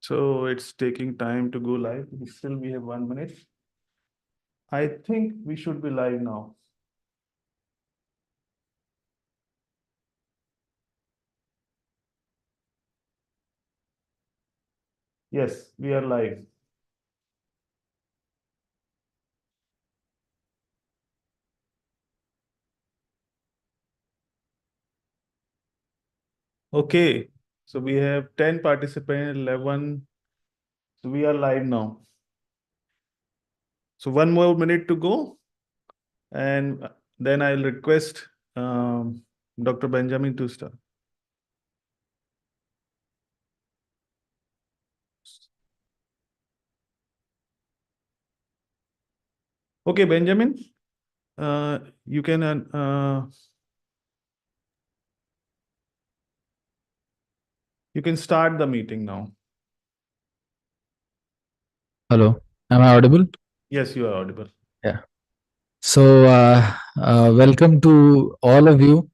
So it's taking time to go live. Still, we have 1 minute. I think we should be live now. Yes, we are live. Okay, so we have 10 participants, 11. So we are live now. So 1 more minute to go. And then I'll request Dr. Benjamin to start. Okay, Benjamin, you can start the meeting now. Hello, am I audible? Yes, you are audible. Yeah. So, welcome to all of you.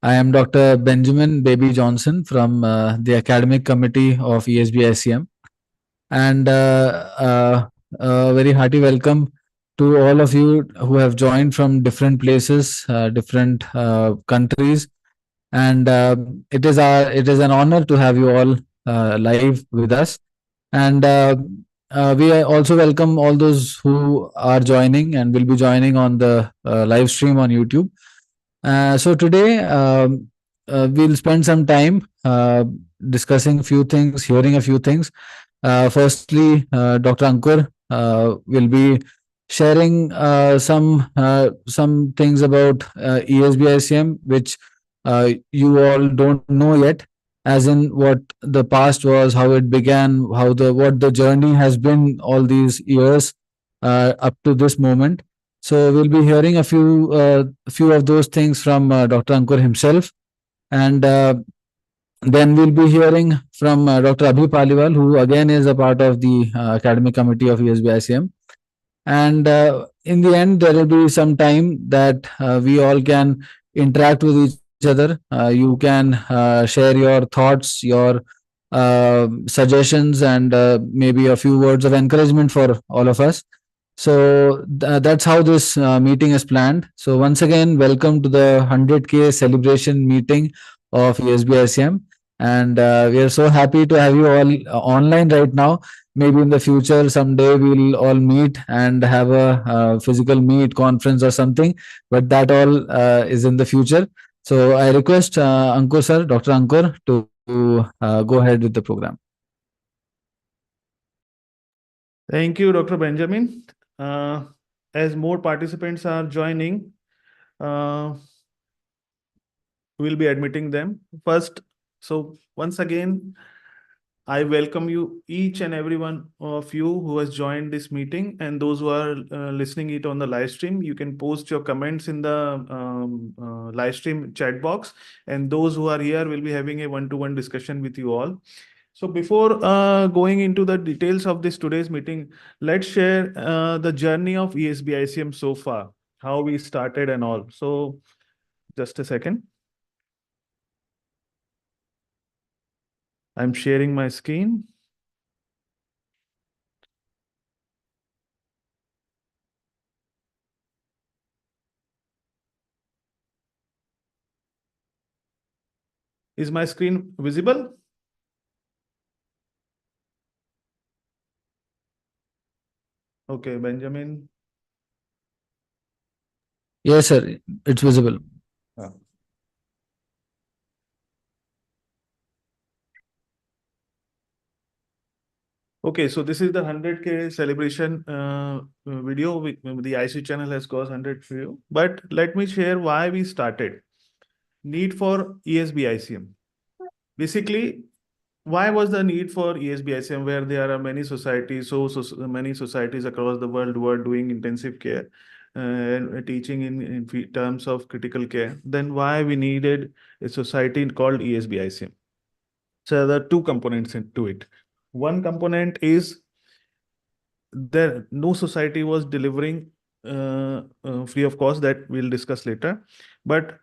I am Dr. Benjamin Baby Johnson from the Academic Committee of ESBICM, and very hearty welcome to all of you who have joined from different places, different countries, and it is an honor to have you all live with us. And we also welcome all those who are joining and will be joining on the live stream on YouTube. So today we'll spend some time discussing a few things, hearing a few things. Firstly, Dr. Ankur will be sharing some things about ESBICM, which you all don't know yet, as in what the past was, how it began, how the what the journey has been all these years up to this moment. So we'll be hearing a few of those things from Dr. Ankur himself, and then we'll be hearing from Dr. Abhi Paliwal, who again is a part of the academic committee of ESBICM. And in the end, there will be some time that we all can interact with each other. You can share your thoughts, your suggestions, and maybe a few words of encouragement for all of us. So that's how this meeting is planned. So once again, welcome to the 100K celebration meeting of ESBICM. And we are so happy to have you all online right now. Maybe in the future, someday we'll all meet and have a physical meet conference or something. But that all is in the future. So I request Ankur sir, Dr. Ankur, to go ahead with the program. Thank you, Dr. Benjamin. As more participants are joining, we'll be admitting them. First, so once again, I welcome you, each and every one of you who has joined this meeting, and those who are listening it on the live stream. You can post your comments in the live stream chat box, and those who are here will be having a one-to-one discussion with you all. So before going into the details of this today's meeting, let's share the journey of ESBICM so far, how we started and all. So just a second. I'm sharing my screen. Is my screen visible? Okay, Benjamin. Yes, sir. It's visible. Okay, so this is the 100K celebration video. The ICU channel has got 100 view. But let me share why we started. Need for ESBICM. Basically, why was the need for ESBICM, where there are many societies, so many societies across the world who are doing intensive care and teaching in terms of critical care? Then why we needed a society called ESBICM? So there are two components to it. One component is there no society was delivering free of cost, that we'll discuss later. But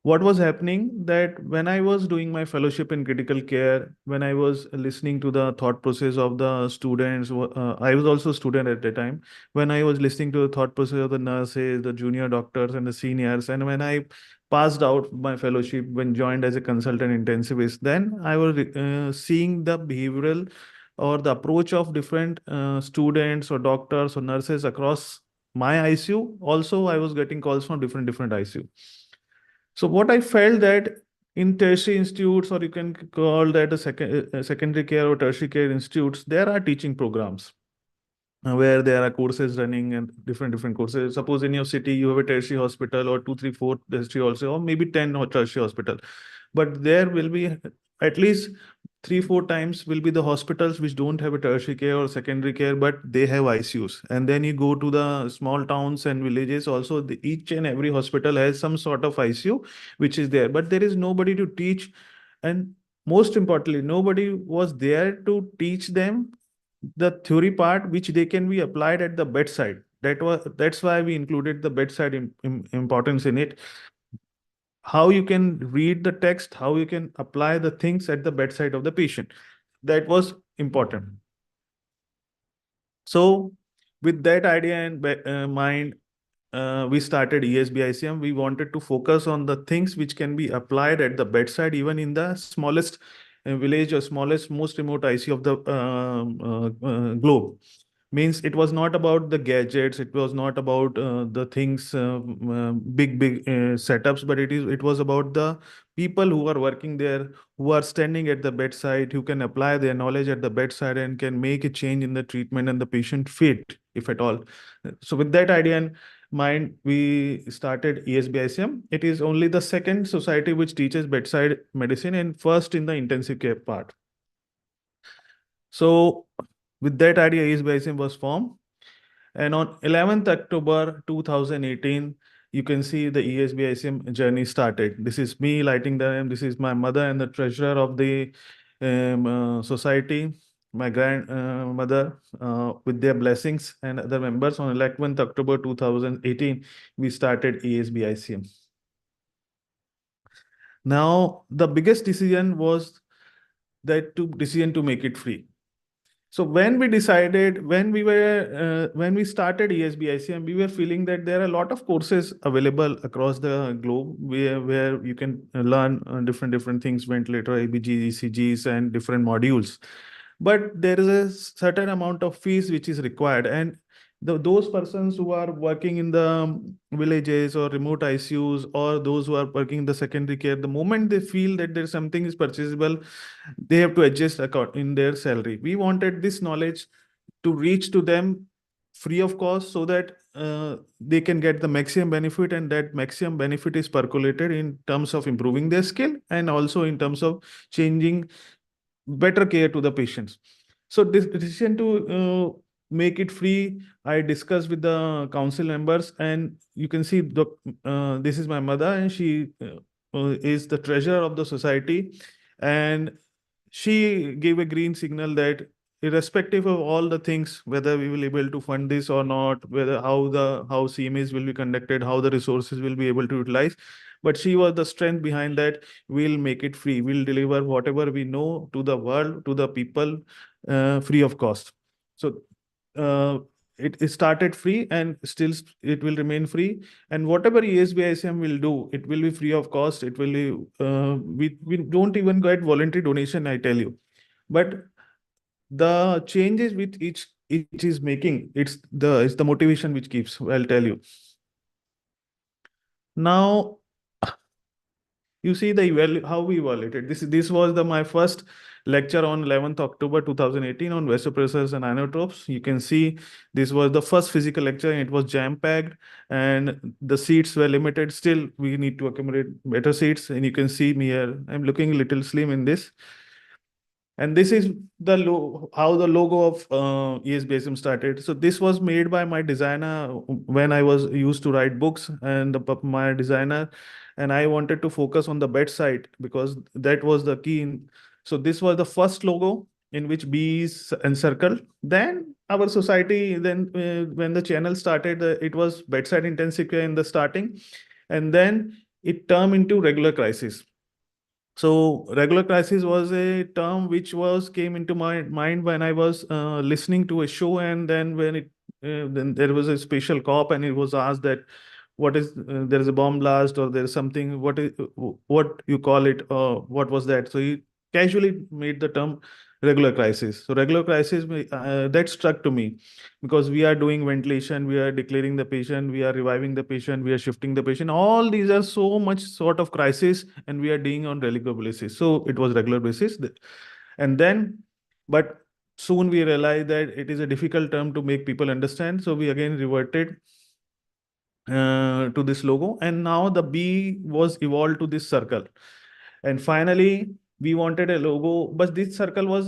what was happening that when I was doing my fellowship in critical care, when I was listening to the thought process of the students, I was also a student at the time. When I was listening to the thought process of the nurses, the junior doctors, and the seniors, and when I passed out my fellowship, when joined as a consultant intensivist, then I was seeing the behavioral or the approach of different students or doctors or nurses across my ICU. Also, I was getting calls from different ICU. So what I felt that in tertiary institutes, or you can call that a secondary care or tertiary care institutes, there are teaching programs where there are courses running and different courses. Suppose in your city you have a tertiary hospital or two, three, four tertiary also, or maybe 10 or tertiary hospital. But there will be at least three, four times will be the hospitals which don't have a tertiary care or secondary care, but they have ICUs. And then you go to the small towns and villages. Also, each and every hospital has some sort of ICU which is there, but there is nobody to teach. And most importantly, nobody was there to teach them the theory part which they can be applied at the bedside. That's why we included the bedside importance in it. How you can read the text, how you can apply the things at the bedside of the patient. That was important. So with that idea in mind, we started ESBICM. We wanted to focus on the things which can be applied at the bedside, even in the smallest village or smallest, most remote ICU of the globe. Means it was not about the gadgets, it was not about the things, big setups, but it was about the people who are working there, who are standing at the bedside, who can apply their knowledge at the bedside and can make a change in the treatment and the patient fit, if at all. So with that idea in mind, we started ESBICM. It is only the second society which teaches bedside medicine and first in the intensive care part. So with that idea, ESBICM was formed. And on 11th October 2018, you can see the ESBICM journey started. This is me lighting the lamp. This is my mother and the treasurer of the society, my grandmother, with their blessings and other members. On 11th October 2018, we started ESBICM. Now, the biggest decision was that decision to make it free. So when we decided, when we started ESBICM, we were feeling that there are a lot of courses available across the globe where you can learn different things, ventilator, ABG, ECGs, and different modules. But there is a certain amount of fees which is required, and those persons who are working in the villages or remote ICUs, or those who are working in the secondary care, the moment they feel that there's something is purchasable, they have to adjust in their salary. We wanted this knowledge to reach to them free of cost, so that they can get the maximum benefit, and that maximum benefit is percolated in terms of improving their skill and also in terms of changing better care to the patients. So this decision to make it free, I discussed with the council members, and you can see this is my mother, and she is the treasurer of the society, and she gave a green signal that irrespective of all the things, whether we will be able to fund this or not, whether how CMAs will be conducted, how the resources will be able to utilize, but she was the strength behind that. We'll make it free. We'll deliver whatever we know to the world, to the people, free of cost. So uh, it started free, and still it will remain free. And whatever ESBICM will do, it will be free of cost. It will be, we don't even get voluntary donation, I tell you. But the changes which each is making, it's the motivation which keeps, I'll tell you. Now, you see the how we evaluated. This was my first lecture on 11th October 2018 on vasopressors and inotropes. You can see this was the first physical lecture, and it was jam packed, and the seats were limited. Still, we need to accumulate better seats, and you can see me here. I'm looking a little slim in this. And this is how the logo of ESBSM started. So this was made by my designer when I was used to write books, and my designer and I wanted to focus on the bedside because that was the key. So this was the first logo in which B is encircled. Then our society, then when the channel started, it was bedside intensive care in the starting, and then it turned into regular crisis. So regular crisis was a term which was came into my mind when I was listening to a show, and then when it then there was a special cop, and it was asked that what is there is a bomb blast or there is something, what you call it, what was that? So he casually made the term regular crisis. So regular crisis, that struck to me, because we are doing ventilation, we are declaring the patient, we are reviving the patient, we are shifting the patient, all these are so much sort of crisis, and we are doing on regular basis. So it was regular basis. And then, but soon we realized that it is a difficult term to make people understand, so we again reverted to this logo, and now the B was evolved to this circle. And finally we wanted a logo, but this circle was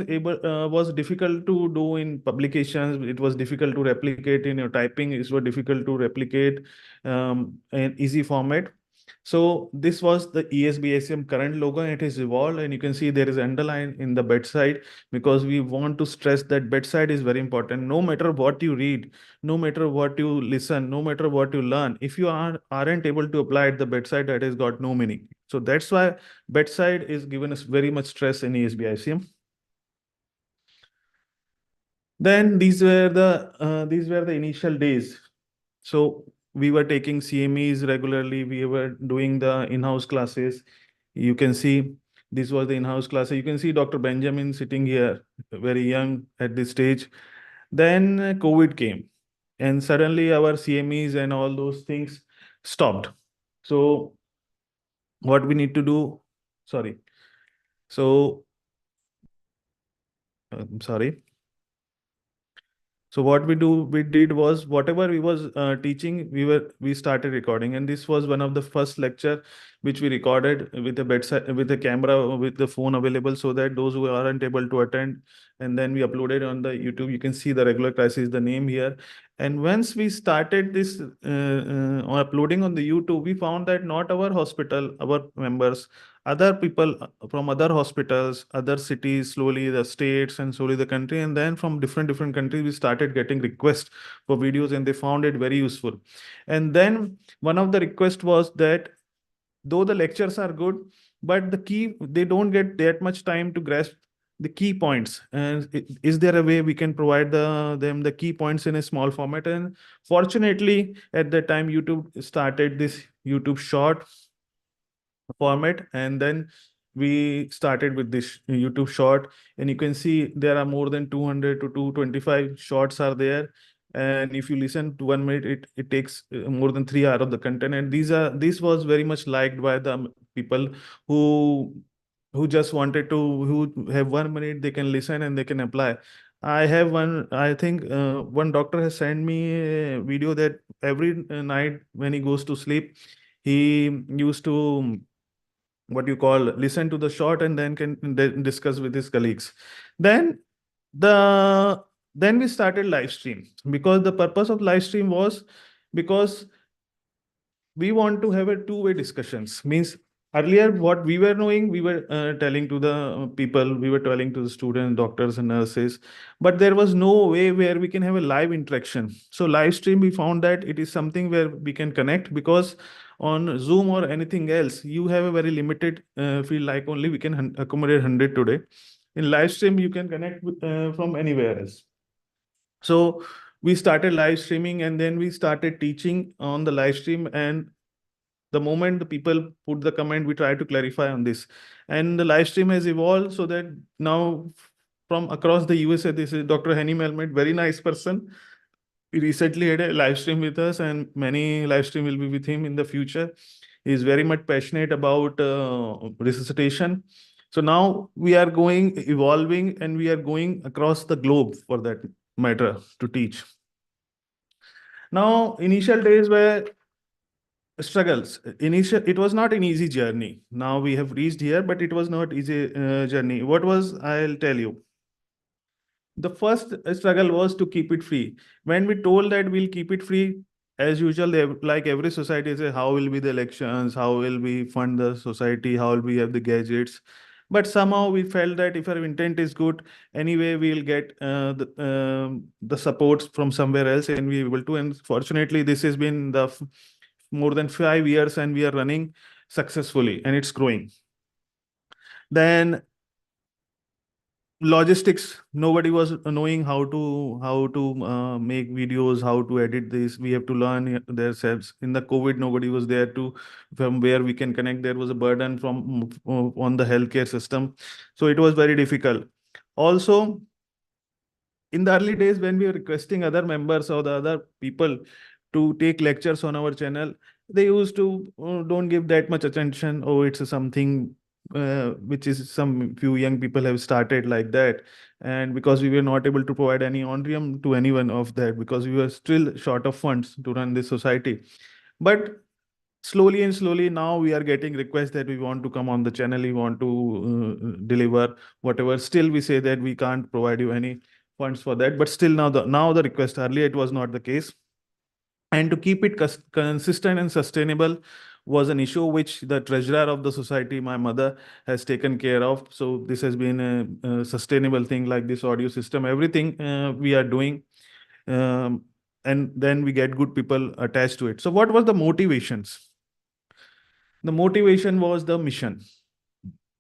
difficult to do in publications, it was difficult to replicate in your typing, it was difficult to replicate in easy format. So this was the ESBICM current logo, and it has evolved, and you can see there is underline in the bedside, because we want to stress that bedside is very important. No matter what you read, no matter what you listen, no matter what you learn, if you aren't able to apply at the bedside, that has got no meaning. So that's why bedside is given us very much stress in ESBICM. Then these were the initial days. So we were taking CMEs regularly. We were doing the in-house classes. You can see this was the in-house class. You can see Dr. Benjamin sitting here, very young at this stage. Then COVID came, and suddenly our CMEs and all those things stopped. So what we need to do? Sorry. So sorry. So what we did was, whatever we was teaching, we started recording, and this was one of the first lecture which we recorded with a bedside, with a camera, with the phone available, so that those who aren't able to attend, and then we uploaded on the YouTube. You can see the regular crisis, the name here. And once we started this uploading on the YouTube, we found that not our hospital, our members, other people from other hospitals, other cities, slowly the states, and slowly the country, and then from different countries, we started getting requests for videos, and they found it very useful. And then one of the requests was that though the lectures are good, but they don't get that much time to grasp the key points. And is there a way we can provide them the key points in a small format? And fortunately, at that time, YouTube started this YouTube short format, and then we started with this YouTube short, and you can see there are more than 200 to 225 shorts are there. And if you listen to 1 minute, it takes more than 3 hours of the content. And this was very much liked by the people who just wanted to, who have 1 minute, they can listen and they can apply. I have one, I think one doctor has sent me a video that every night when he goes to sleep, he used to, what you call, listen to the short, and then can discuss with his colleagues. Then the then we started live stream, because the purpose of live stream was, because we want to have a two-way discussions. Means earlier what we were knowing, we were telling to the people, we were telling to the students, doctors and nurses, but there was no way where we can have a live interaction. So live stream, we found that it is something where we can connect, because on Zoom or anything else, you have a very limited field, like only we can accommodate 100 today. In live stream, you can connect with, from anywhere else. So we started live streaming, and then we started teaching on the live stream. And the moment the people put the comment, we try to clarify on this. And the live stream has evolved so that now from across the USA, this is Dr. Henny Melmet, very nice person. He recently had a live stream with us, and many live stream will be with him in the future. He is very much passionate about resuscitation. So now we are going, evolving, and we are going across the globe for that matter to teach. Now, initial days were struggles. Initial, it was not an easy journey. Now we have reached here, but it was not easy journey. What was, I'll tell you. The first struggle was to keep it free. When we told that we'll keep it free, as usual, like every society say, how will be the elections? How will we fund the society? How will we have the gadgets? But somehow we felt that if our intent is good, anyway, we'll get the supports from somewhere else, and we able to. And fortunately, this has been the more than 5 years, and we are running. successfully, and it's growing. Then logistics, nobody was knowing how to make videos, how to edit this. We have to learn themselves. In the COVID, nobody was there to from where we can connect. There was a burden from on the healthcare system, so it was very difficult. Also, in the early days when we were requesting other members or the other people to take lectures on our channel, they used to don't give that much attention. Oh, it's something which is some few young people have started like that. And because we were not able to provide any honorarium to anyone of that, because we were still short of funds to run this society. But slowly and slowly now we are getting requests that we want to come on the channel, we want to deliver whatever. Still we say that we can't provide you any funds for that, but still now the request. Earlier it was not the case, and to keep it consistent and sustainable was an issue which the treasurer of the society, my mother, has taken care of. So this has been a sustainable thing, like this audio system, everything we are doing, and then we get good people attached to it. So what was the motivations? The motivation was the mission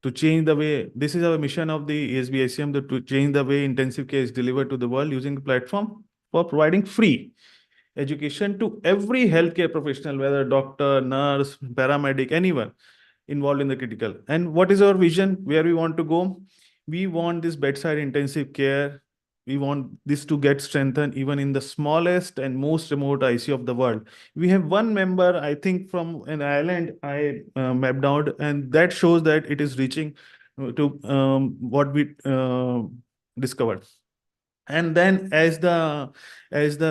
to change the way. This is our mission of the ESBICM, to change the way intensive care is delivered to the world using the platform for providing free education to every healthcare professional, whether doctor, nurse, paramedic, anyone involved in the critical. And what is our vision? Where we want to go? We want this bedside intensive care. We want this to get strengthened even in the smallest and most remote ICU of the world. We have one member, I think, from an island I mapped out, and that shows that it is reaching to what we discovered. And then as the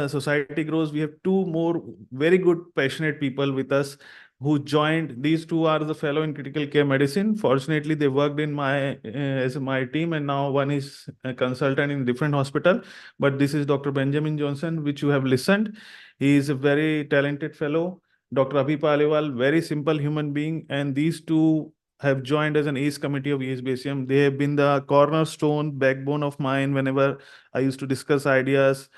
society grows, we have two more very good passionate people with us who joined. These two are the fellow in critical care medicine. Fortunately, they worked in my as my team, and now one is a consultant in different hospital. But this is Dr. Benjamin Johnson, which you have listened. He is a very talented fellow. Dr. Abhi Paliwal, very simple human being, and these two have joined as an ACE committee of ESBCM. They have been the cornerstone, backbone of mine whenever I used to discuss ideas.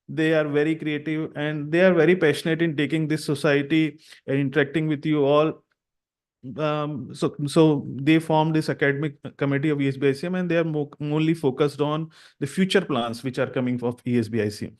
They are very creative and they are very passionate in taking this society and interacting with you all. So they formed this academic committee of ESBICM, and they are only focused on the future plans which are coming of ESBICM.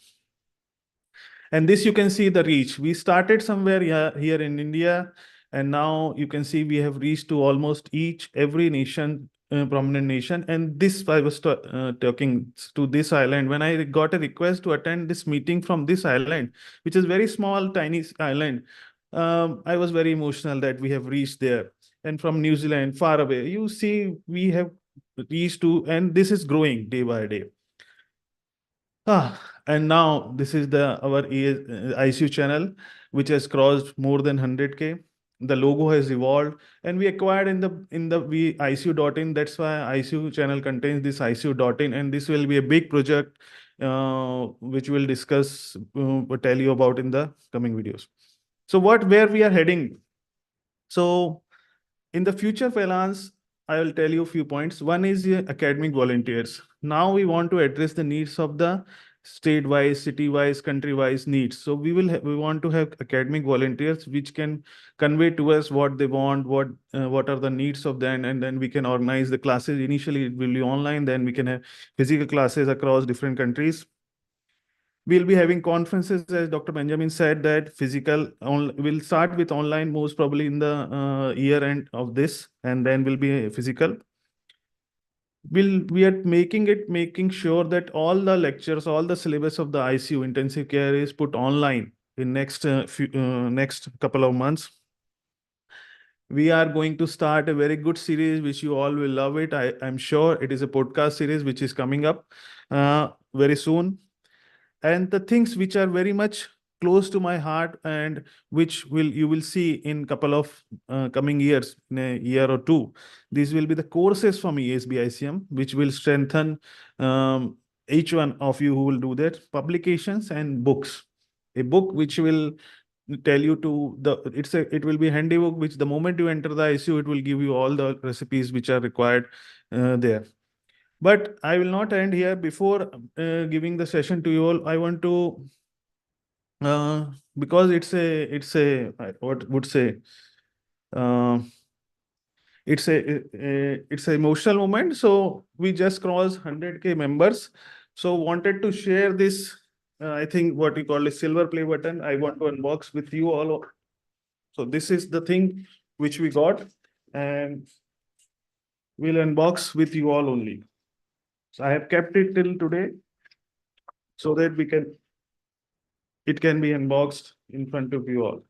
And this you can see the reach. We started somewhere here in India, and now you can see we have reached to almost every nation, prominent nation. And this I was talking to this island when I got a request to attend this meeting from this island, which is very small, tiny island. I was very emotional that we have reached there. And from New Zealand, far away, you see, we have reached to, and this is growing day by day. And now this is our ICU channel, which has crossed more than 100K. The logo has evolved, and we acquired in the we ICU.in. That's why ICU channel contains this ICU.in, and this will be a big project, which we'll discuss, tell you about in the coming videos. So where we are heading? So in the future plans, I will tell you a few points. One is academic volunteers. Now we want to address the needs of the state-wise, city-wise, country-wise needs. So we want to have academic volunteers which can convey to us what they want, what are the needs of them, and then we can organize the classes. Initially, it will be online, then we can have physical classes across different countries. We'll be having conferences, as Dr. Benjamin said, that we'll start with online most probably in the year end of this, and then will be physical. We are making sure that all the lectures, all the syllabus of the ICU intensive care is put online in next couple of months. We are going to start a very good series, which you all will love it. I'm sure it is a podcast series which is coming up very soon. And the things which are very much close to my heart and which you will see in couple of coming years, in a year or two, these will be the courses from ESBICM, which will strengthen each one of you who will do that. Publications and books. A book which will tell you it will be a handy book, which the moment you enter the ICU, it will give you all the recipes which are required there. But I will not end here. Before giving the session to you all, I want to, because what would say, uh, it's an emotional moment. So we just crossed 100K members. So wanted to share this. I think what we call a silver play button. I want to unbox with you all. So this is the thing which we got, and we'll unbox with you all only. So I have kept it till today so that it can be unboxed in front of you all.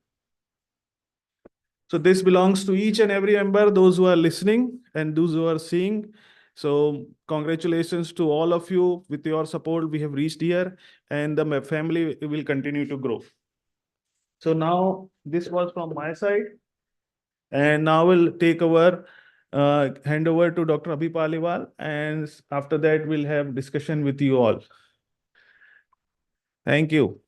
So this belongs to each and every member, those who are listening and those who are seeing. So congratulations to all of you. With your support, we have reached here, and the family will continue to grow. So now this was from my side, and now we'll take over, hand over to Dr. Abhi Paliwal, and after that we'll have discussion with you all. Thank you.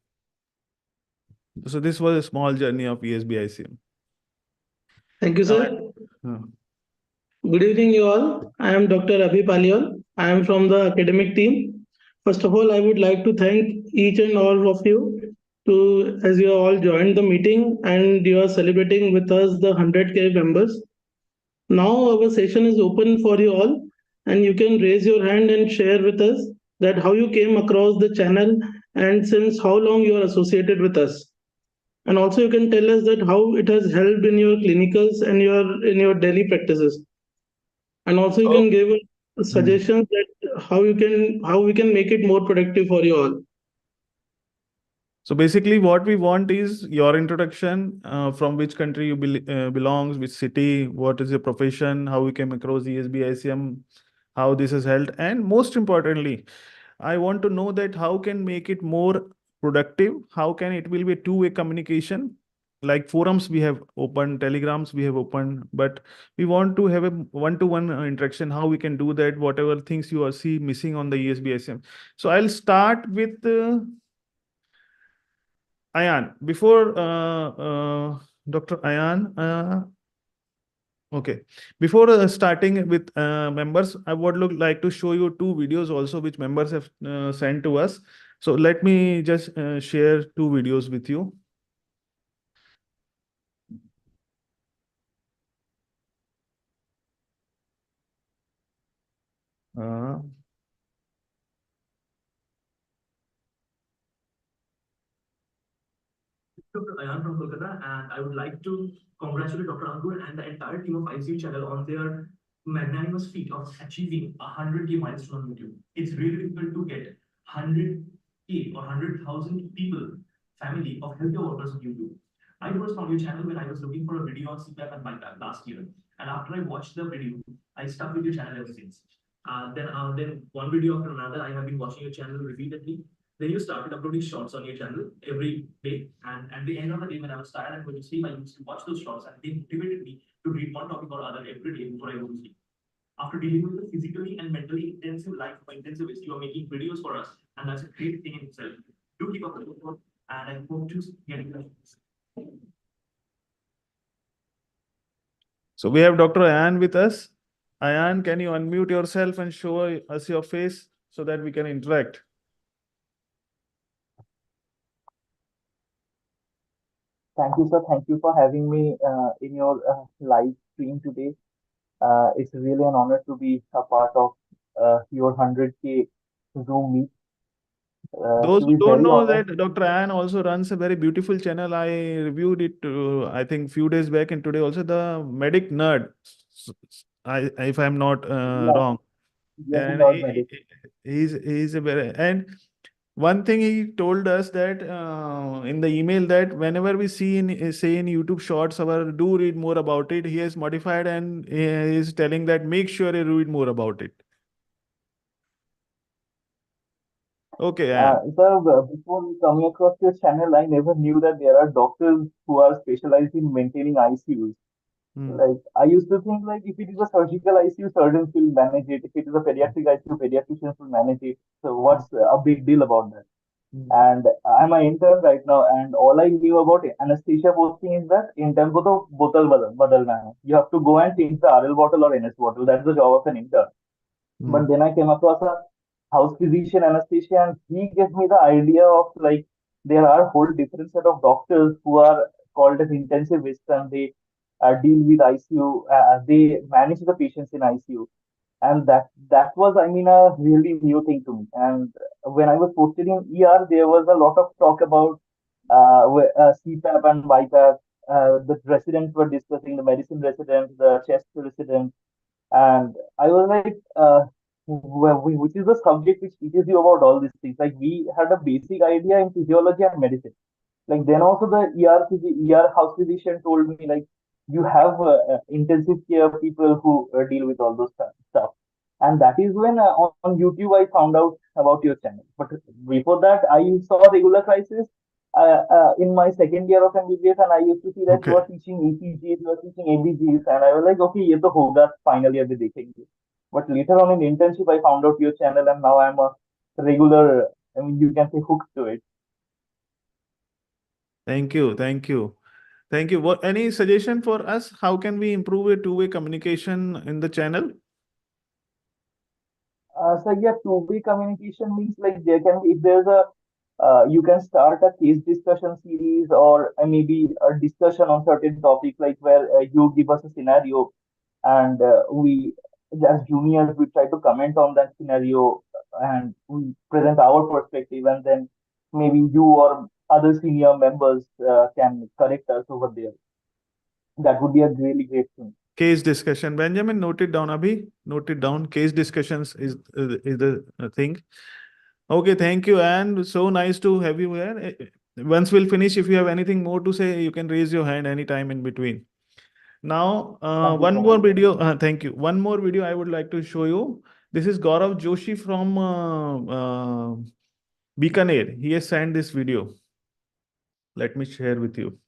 So this was a small journey of ESBICM. Thank you, Now, sir. Good evening, you all. I am Dr. Abhi Paliwal. I am from the academic team. First of all, I would like to thank each and all of you as you all joined the meeting and you are celebrating with us the 100K members. Now our session is open for you all, and you can raise your hand and share with us that how you came across the channel and since how long you are associated with us. And also you can tell us that how it has helped in your clinicals and your daily practices. And also you can give suggestions that how we can make it more productive for you all. So basically, what we want is your introduction, from which country you belongs, which city, what is your profession, how you came across ESBICM, how this is held, and most importantly, I want to know that how can make it more productive, how can it will be a two-way communication. Like forums we have open, telegrams we have open, but we want to have a one-to-one interaction. How we can do that? Whatever things you are see missing on the ESBICM. So I'll start with. Ayan, before Dr. Ayan, okay. Before starting with members, I would like to show you two videos also which members have sent to us. So let me just share two videos with you. Uh, Dr. Ayan from Kolkata, and I would like to congratulate Dr. Ankur and the entire team of ICU channel on their magnanimous feat of achieving 100K milestone on YouTube. It's really difficult to get 100K or 100,000 people, family of healthcare workers on YouTube. I first found your channel when I was looking for a video on CPAP and BiPAP last year, and after I watched the video, I stuck with your channel ever since. Then one video after another, I have been watching your channel repeatedly. Then you started uploading shorts on your channel every day. And at the end of the day, when I was tired and going to sleep, I used to watch those shorts and they motivated me to read one topic or other every day before I go to sleep. After dealing with the physically and mentally intensive life of intensivist, you are making videos for us, and that's a great thing in itself. Do keep up the good work, and I hope to get you. So we have Dr. Ayan with us. Ayan, can you unmute yourself and show us your face so that we can interact? Thank you, sir. Thank you for having me in your live stream today. It's really an honor to be a part of your 100K Zoom meet. Those To who be don't very know honest, that Dr. Ann also runs a very beautiful channel. I reviewed it, I think, few days back, and today also the Medic Nerd. If I'm not yes, wrong, yes, and Lord Medic. he's a very, and one thing he told us that in the email that whenever we see in say in YouTube Shorts, our do read more about it. He has modified and he is telling that make sure you read more about it. Okay, Ann. Sir, before coming across your channel, I never knew that there are doctors who are specialized in maintaining ICUs. Like I used to think like if it is a surgical ICU, surgeons will manage it. If it is a pediatric ICU, pediatricians will manage it. So what's a big deal about that? And I'm an intern right now, and all I knew about anesthesia posting is that in terms of the bottle badalna hai. You have to go and change the RL bottle or NS bottle. That's the job of an intern. But then I came across a house physician anesthesia, and he gave me the idea of like there are whole different set of doctors who are called as intensivists, and they deal with ICU. They manage the patients in ICU, and that was, I mean, a really new thing to me. And when I was posted in ER, there was a lot of talk about CPAP and BiPAP. The residents were discussing, the medicine residents, the chest residents, and I was like, which is the subject which teaches you about all these things? Like, we had a basic idea in physiology and medicine. Like, then also the ER house physician told me, like, you have intensive care people who deal with all those stuff. And that is when on YouTube I found out about your channel. But before that, I saw regular crisis in my second year of MBBS, and I used to see that you Okay. are teaching ECGs, you are teaching ABGs, and I was like, okay, ये तो होगा finally अभी देखेंगे. But later on in internship, I found out your channel, and now I'm a regular. I mean, you can say hooked to it. Thank you. Thank you. Thank you. What any suggestion for us? How can we improve a two-way communication in the channel? So yeah, two-way communication means like there can be, if there's a you can start a case discussion series, or maybe a discussion on certain topic, like where you give us a scenario, and we as juniors we try to comment on that scenario, and we present our perspective, and then maybe you or other senior members can correct us over there. That would be a really great thing. Case discussion. Benjamin, note it down, Abhi. Note it down. Case discussions is the thing. Okay, thank you. And so nice to have you here. Once we'll finish, if you have anything more to say, you can raise your hand anytime in between. Now, Thank you one so more much. video. Thank you. One more video I would like to show you. This is Gaurav Joshi from Bikaner. He has sent this video. Let me share with you.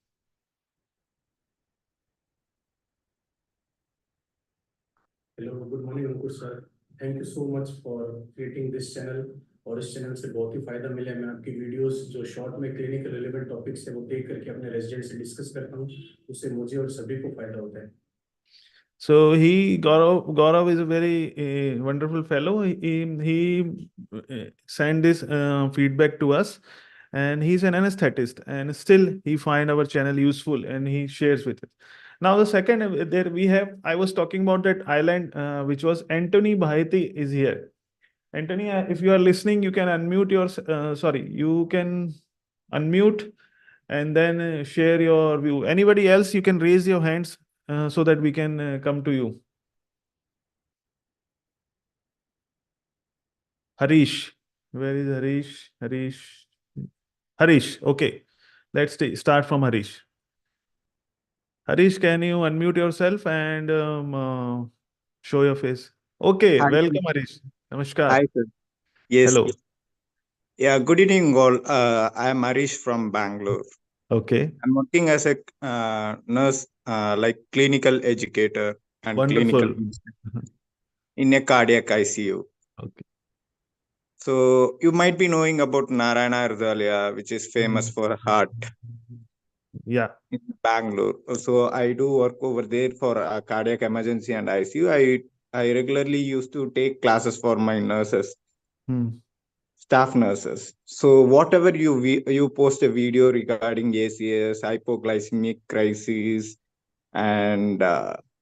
Hello good morning Ankur sir thank you so much for creating this channel और इस channel से बहुत ही फायदा मिला है मैं आपकी videos जो शॉर्ट में क्लिनिकल रिलेवेंट टॉपिक्स है वो देख करके अपने रेजिडेंट से डिस्कस करता हूँ उससे मुझे और सभी को फायदा होता है So Gaurav is a very wonderful fellow. He sent this feedback to us, and he's an anesthetist, and still he find our channel useful, and he shares with it. Now the second there we have. I was talking about that island, which was Anthony Bhayati is here. Anthony, if you are listening, you can unmute your. Sorry, you can unmute and then share your view. Anybody else, you can raise your hands so that we can come to you. Harish, where is Harish? Harish, okay. Let's start from Harish. Harish, can you unmute yourself and show your face? Okay, Hi, sir. welcome Harish. Namaskar. Hi, sir. Yes. Hello. Yeah, good evening, all. I am Arish from Bangalore. Okay, I'm working as a nurse, like clinical educator and clinical wonderful. in a cardiac ICU. Okay. So you might be knowing about Narayana Hrudayalaya, which is famous for heart Yeah. in Bangalore. So I do work over there for cardiac emergency and ICU. I regularly used to take classes for my nurses. Staff nurses. So whatever you post a video regarding ACS, hypoglycemic crisis, and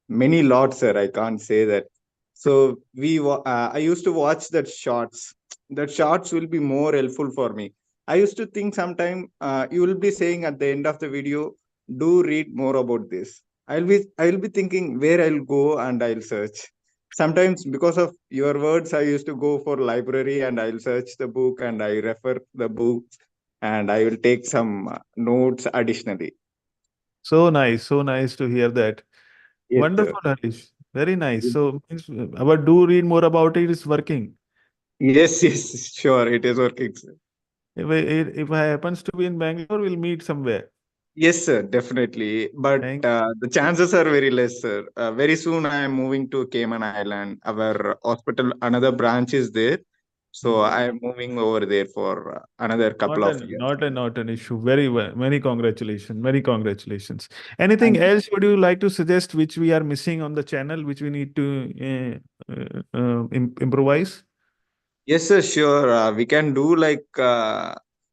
many lots, sir. I can't say that. So I used to watch that shorts. That shorts will be more helpful for me. I used to think sometime you will be saying at the end of the video, do read more about this. I'll be thinking where I'll go and I'll search. Sometimes because of your words, I used to go for library and I'll search the book and I refer the books and I will take some notes additionally. So nice to hear that. Yes, Wonderful, sir. Harish. Very nice. So means our do read more about it is working. Yes, yes, sure. It is working, sir. If I happens to be in Bangalore, we'll meet somewhere. Yes, sir, definitely. But Thank the chances are very less, sir. Very soon I am moving to Cayman Island. Our hospital, another branch is there. So I am moving over there for another couple of years. not an issue. Very well. Many congratulations. Many congratulations. Anything Thank you. else would you like to suggest which we are missing on the channel, which we need to improvise? Yes, sir, sure. We can do like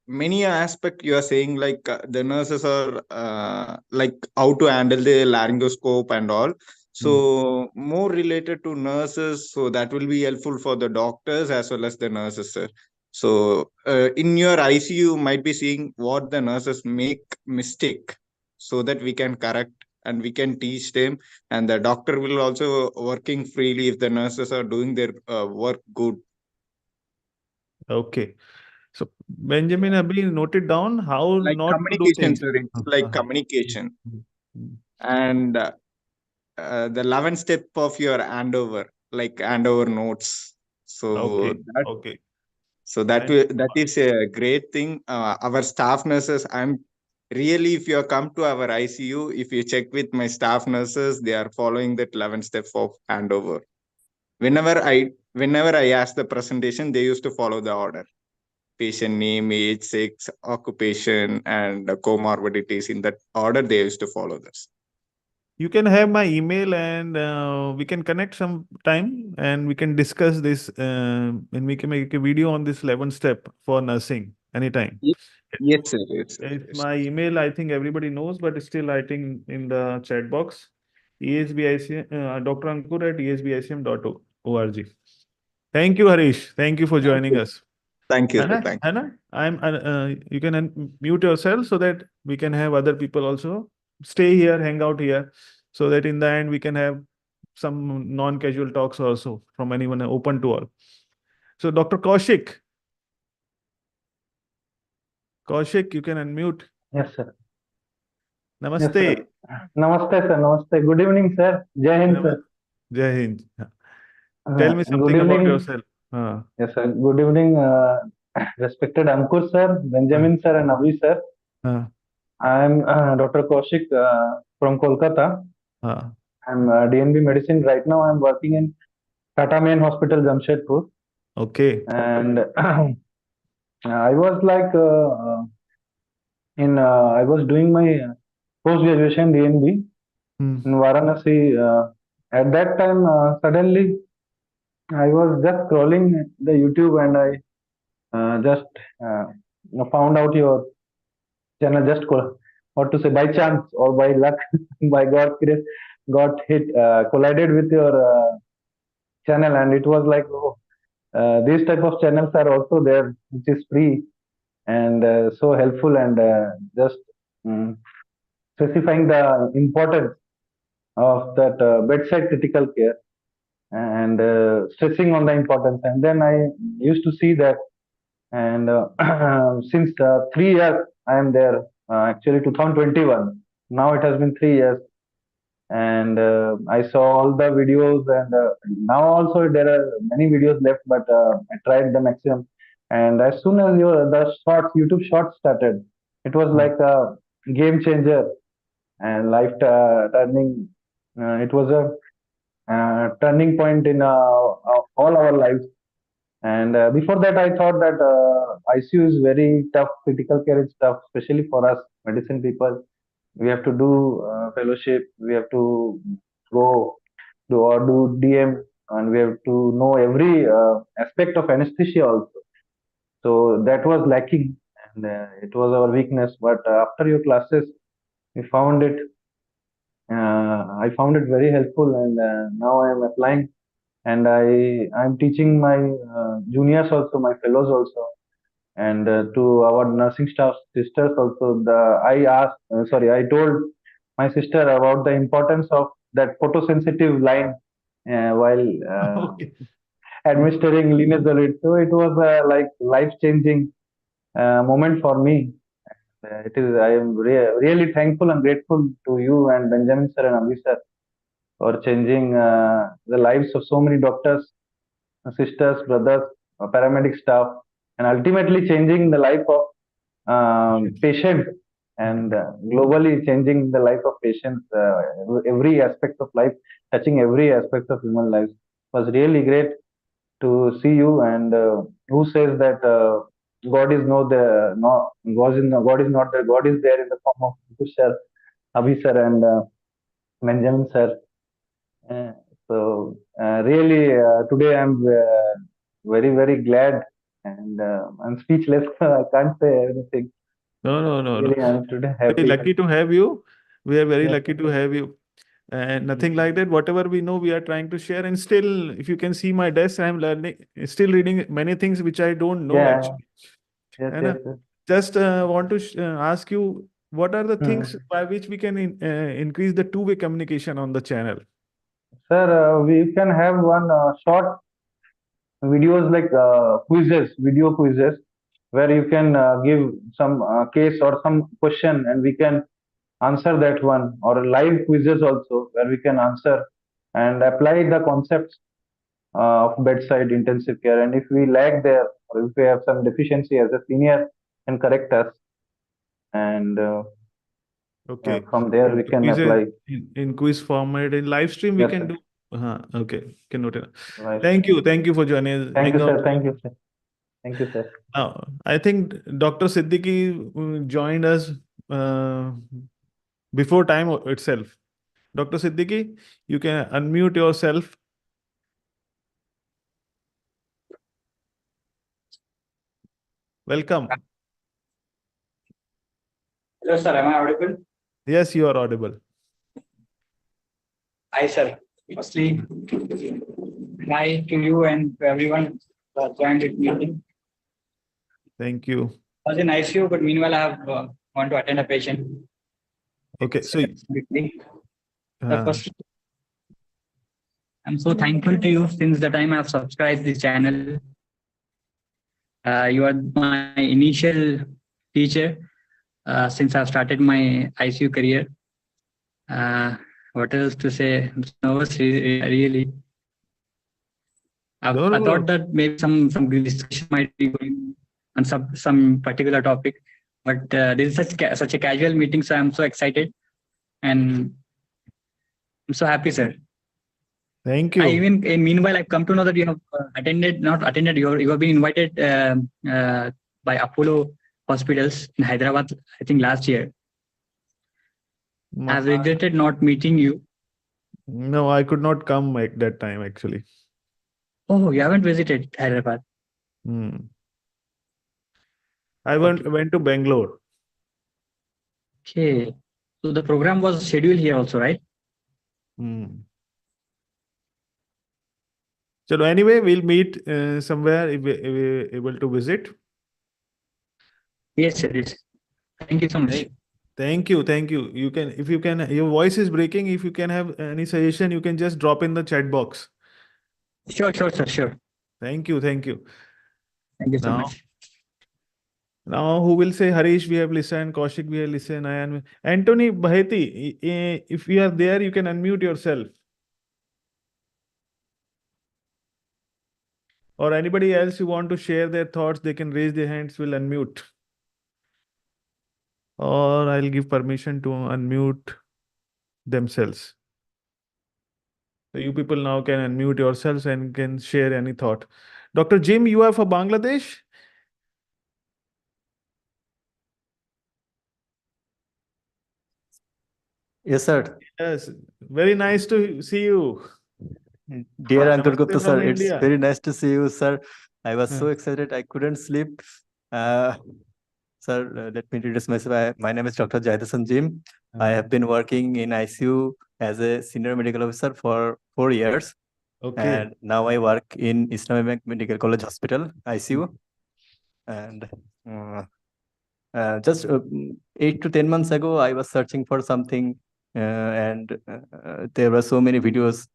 many aspect you are saying, like the nurses are like how to handle the laryngoscope and all. So more related to nurses, so that will be helpful for the doctors as well as the nurses, sir. So in your ICU might be seeing what the nurses make mistake, so that we can correct and we can teach them, and the doctor will also working freely if the nurses are doing their work good. Okay. So Benjamin, have you noted down how Like not to do communication, things? sir. It's like communication. And the 11th step of your handover, like handover notes. So Okay. that Okay. And that is a great thing. Our staff nurses, I'm really, if you come to our ICU, if you check with my staff nurses, they are following that 11th step of handover. Whenever I ask the presentation, they used to follow the order: patient name, age, sex, occupation, and comorbidities. In that order, they used to follow this. you can have my email, and we can connect some time, and we can discuss this, and we can make a video on this 11th step for nursing anytime. Yes, sir. Yes, sir. It's Yes. my email, I think everybody knows, but still writing in the chat box. ESBICM, Dr. Ankur at esbicm.org. Thank you, Harish. Thank you for Thank joining you. us. Thank you, sir. Hannah, Thank you. Hannah, you can mute yourself so that we can have other people also stay here, hang out here, so that in the end we can have some non-casual talks also from anyone, open to all. So Dr. Kaushik, you can unmute. Yes, sir. Namaste. Yes, sir. Namaste, sir. Namaste. Good evening, sir. Jai Hind, sir. Jai Hind. Tell me Good something about evening. yourself. Yes, sir. Good evening, respected Ankur, sir, Benjamin, sir, and Abhi, sir. I am Dr. Kaushik from Kolkata. I'm DNB medicine. Right now, I'm working in Tata Main Hospital, Jamshedpur. Okay. And I was like I was doing my post graduation DNB in Varanasi. At that time, suddenly I was just scrolling the YouTube, and I just found out your channel, just what to say, by chance or by luck, by God's grace, got collided with your channel, and it was like, oh, these type of channels are also there, which is free and so helpful, and just specifying the importance of that bedside critical care, and stressing on the importance. And then I used to see that, and since 3 years I am there. Actually, 2021. Now it has been 3 years, and I saw all the videos, and now also there are many videos left, but I tried the maximum. And as soon as the YouTube shorts started, it was like a game changer and life turning. It was a turning point in all our lives. And before that, I thought that ICU is very tough, critical care is tough, especially for us medicine people. We have to do fellowship, we have to go do DM, and we have to know every aspect of anesthesia also. So that was lacking, and it was our weakness. But after your classes, we found it. I found it very helpful, and now I am applying, and I'm teaching my juniors also, my fellows also, and to our nursing staff sisters also. I told my sister about the importance of that photosensitive line while Okay. administering linezolid. So it was like life changing moment for me. It is. I am really thankful and grateful to you and Benjamin sir and Abhi sir for changing the lives of so many doctors, sisters, brothers, paramedic staff, and ultimately changing the life of patient, and globally changing the life of patients. Every aspect of life, touching every aspect of human lives. It was really great to see you. And who says that God is not there? No, God is not there. God is there in the form of Ankush sir, Abhi sir, and Benjamin sir. Uh, so really, today I'm very very glad and I'm speechless. I can't say anything. No. Really, I'm today Very happy. lucky to have you. We are very Yes, lucky to have you. And nothing like that. Whatever we know, we are trying to share. And still, if you can see my desk, I'm learning, still reading many things which I don't know yeah, actually. yes, And yes, yes. just want to ask you, what are the Hmm. things by which we can increase the two-way communication on the channel? Sir, we can have one short videos like video quizzes, where you can give some case or some question, and we can answer that one, or live quizzes also, where we can answer and apply the concepts of bedside intensive care. And if we lag there, or if we have some deficiency, as a senior can correct us, and Okay. from there we So can quiz apply. in quiz format in live stream we Yes, can sir. do. Okay, can note it. Right. Thank you for joining Thank you, hang out. sir. Thank you, sir. Thank you, sir. Now, I think Dr. Siddiqui joined us uh, before time itself. Dr. Siddiqui, you can unmute yourself. Welcome. Hello, sir. Am I audible? Yes, you are audible. Hi, sir. Firstly, hi to you and to everyone who has joined this meeting. Thank you. I was in ICU, but meanwhile, I have want to attend a patient. Okay, so Quickly. First, I'm so thankful to you since the time I've subscribed this channel. You are my initial teacher since I've started my ICU career. What else to say? I'm so nervous, really. I thought that maybe some discussion might be going on some particular topic, but this is such a casual meeting, so I'm so excited and I'm so happy, sir. Thank you. Meanwhile, I've come to know that you have not attended. You have been invited by Apollo Hospitals in Hyderabad, I think last year. I've regretted not meeting you. No, I could not come at that time actually. Oh, you haven't visited Hyderabad? I went to Bangalore. Okay. So the program was scheduled here also, right? So anyway, we'll meet somewhere if we're able to visit. Yes, sir. Yes. Thank you so much. Thank you. You can, if you can, your voice is breaking. If you can have any suggestion, you can just drop in the chat box. Sure, sir. Sure. Thank you. Thank you so much. Now, who will say Harish? We have listened. Kaushik, we have listened. Anthony Baheti, if you are there, you can unmute yourself. Or anybody else who want to share their thoughts, they can raise their hands. We'll unmute. Or I'll give permission to unmute themselves. So you people now can unmute yourselves and can share any thought. Dr. Jim, you are for Bangladesh? Yes, sir. Yes. Very nice to see you. Dear Uncle Namaste Gupta, from sir, it's India. very nice to see you, sir. I was so excited, I couldn't sleep. Sir, let me introduce myself. My name is Dr. Jaidasan Jim. I have been working in ICU as a senior medical officer for 4 years. Okay. And now I work in Islamic Medical College Hospital, ICU. And just 8 to 10 months ago, I was searching for something and there were so many videos.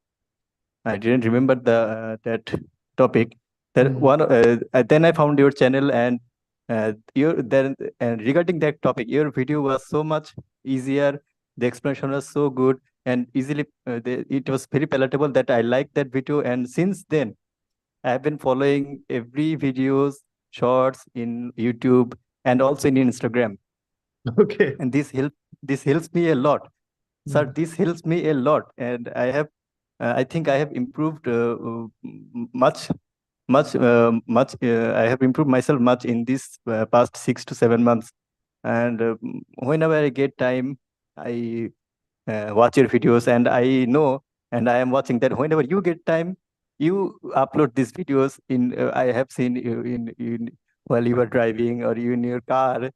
I didn't remember that topic. Then I found your channel and regarding that topic, your video was so much easier. The explanation was so good and easily. It was very palatable that I liked that video. And since then, I have been following every videos, shorts in YouTube and also in Instagram. Okay. And this helps me a lot. Sir, this helps me a lot, and I think I have improved much. I have improved myself much in this past 6 to 7 months. And whenever I get time, I watch your videos, and I know, and I am watching that whenever you get time, you upload these videos in, I have seen you in while you are driving or you in your car,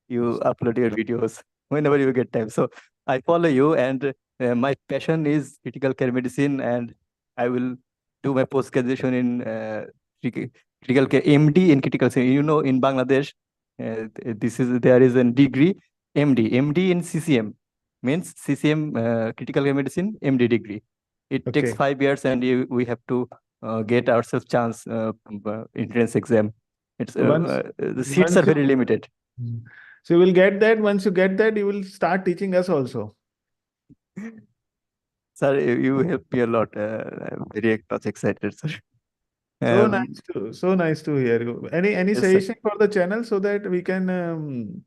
you upload your videos whenever you get time. So I follow you, and my passion is critical care medicine, and I will do my post graduation in critical care, MD in critical care. You know, in Bangladesh, there is a degree MD in CCM, means CCM critical care medicine MD degree. It takes Okay. 5 years, and we have to get ourselves chance entrance exam. It's the seats are very limited. So you will get that. Once you get that, you will start teaching us also. Sir, you help me a lot. I'm very much excited, sir. So nice to hear you. Any Yes, suggestion for the channel so that we can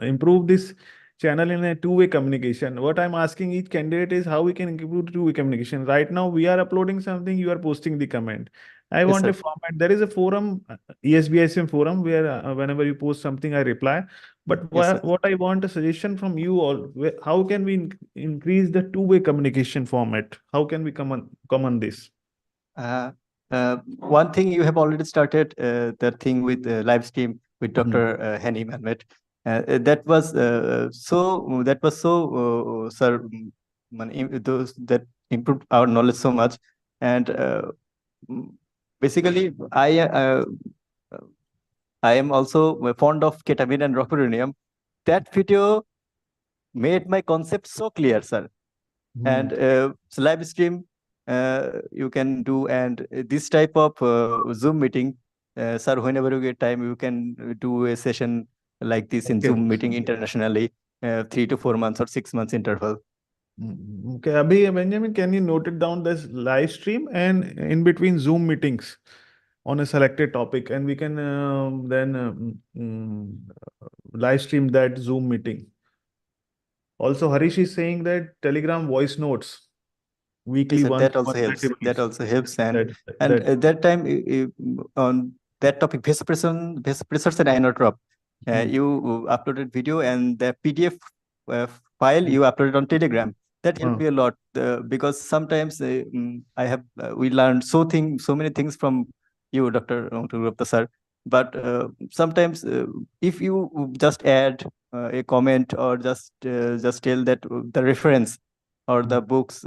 improve this channel in a two-way communication? What I'm asking each candidate is how we can improve two-way communication. Right now, we are uploading something, you are posting the comment. I want a format. There is a forum, ESBICM forum, where whenever you post something, I reply. But what I want a suggestion from you all, how can we increase the two-way communication format? How can we come on this? One thing you have already started, the thing with Livestream with Dr. Hani Mehmet. That was so, sir, those that improved our knowledge so much. And basically, I am also fond of ketamine and rocuronium. That video made my concept so clear, sir. And so live stream you can do, and this type of Zoom meeting, sir, whenever you get time, you can do a session like this in Zoom meeting internationally, 3 to 4 months or 6 months interval. Okay, Abhi, Benjamin, can you note it down this live stream and in between Zoom meetings on a selected topic, and we can then live stream that Zoom meeting. Also, Harish is saying that Telegram voice notes weekly Yes, sir, one. that also helps. That also helps, and at that time on that topic, vasopressors and inotrope, you uploaded video, and the PDF file you uploaded on Telegram. That helped me a lot because sometimes I have we learned so many things from you, Dr. Gupta sir. But sometimes if you just add a comment or just tell that the reference or the books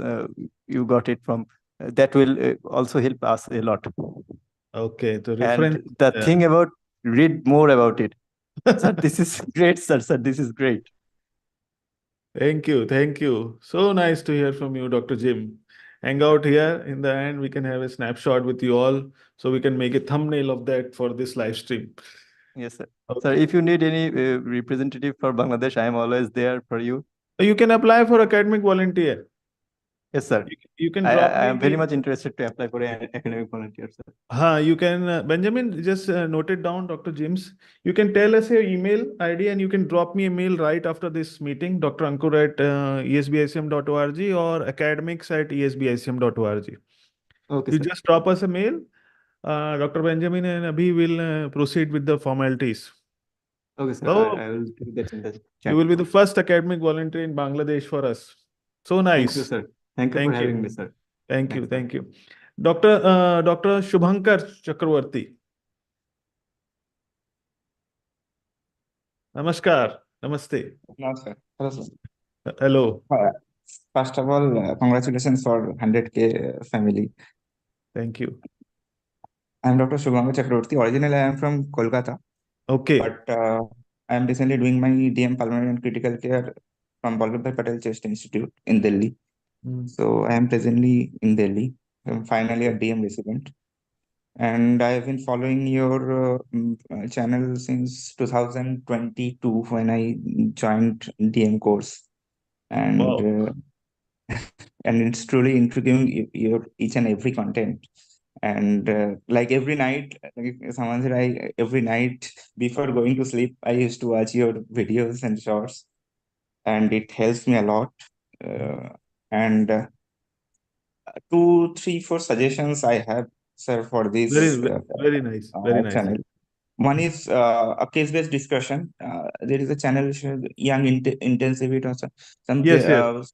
you got it from, that will also help us a lot. Okay, so And the thing about read more about it. Sir, this is great, sir. Sir, this is great. Thank you. Thank you. So nice to hear from you, Dr. Jim. Hang out here. In the end, we can have a snapshot with you all so we can make a thumbnail of that for this live stream. Yes, sir. Okay. Sir, if you need any representative for Bangladesh, I am always there for you. You can apply for academic volunteer. Yes, sir. You can drop I am very much interested to apply for an academic volunteer, sir. You can, Benjamin, just note it down, Dr. James. You can tell us your email ID and you can drop me a mail right after this meeting, Dr. Ankur at esbicm.org or academics at esbicm.org. Okay, you sir. just drop us a mail. Dr. Benjamin and Abhi will proceed with the formalities. Okay, sir. I will do that in the chat. You will be the first academic volunteer in Bangladesh for us. So nice. Thank you, sir. Thank you for having me, sir. Thank you. Thank you. Dr. Shubhankar Chakravarti. Namaskar. Namaste. Namaskar. Hello, sir. Hello. First of all, congratulations for 100K family. Thank you. I'm Dr. Shubhankar Chakravarti. Originally, I am from Kolkata. Okay. But I am recently doing my DM Pulmonary and Critical Care from Balgandhar Patel Chest Institute in Delhi. So I am presently in Delhi. I'm finally a DM resident. And I have been following your channel since 2022 when I joined DM course. And and it's truly intriguing your each and every content. And like every night, like someone said, every night before going to sleep, I used to watch your videos and shorts, and it helps me a lot. And 2, 3, 4 suggestions I have, sir, for this very nice. Very nice. channel. One is a case-based discussion. There is a channel, Young Intensive or some Yes, yes.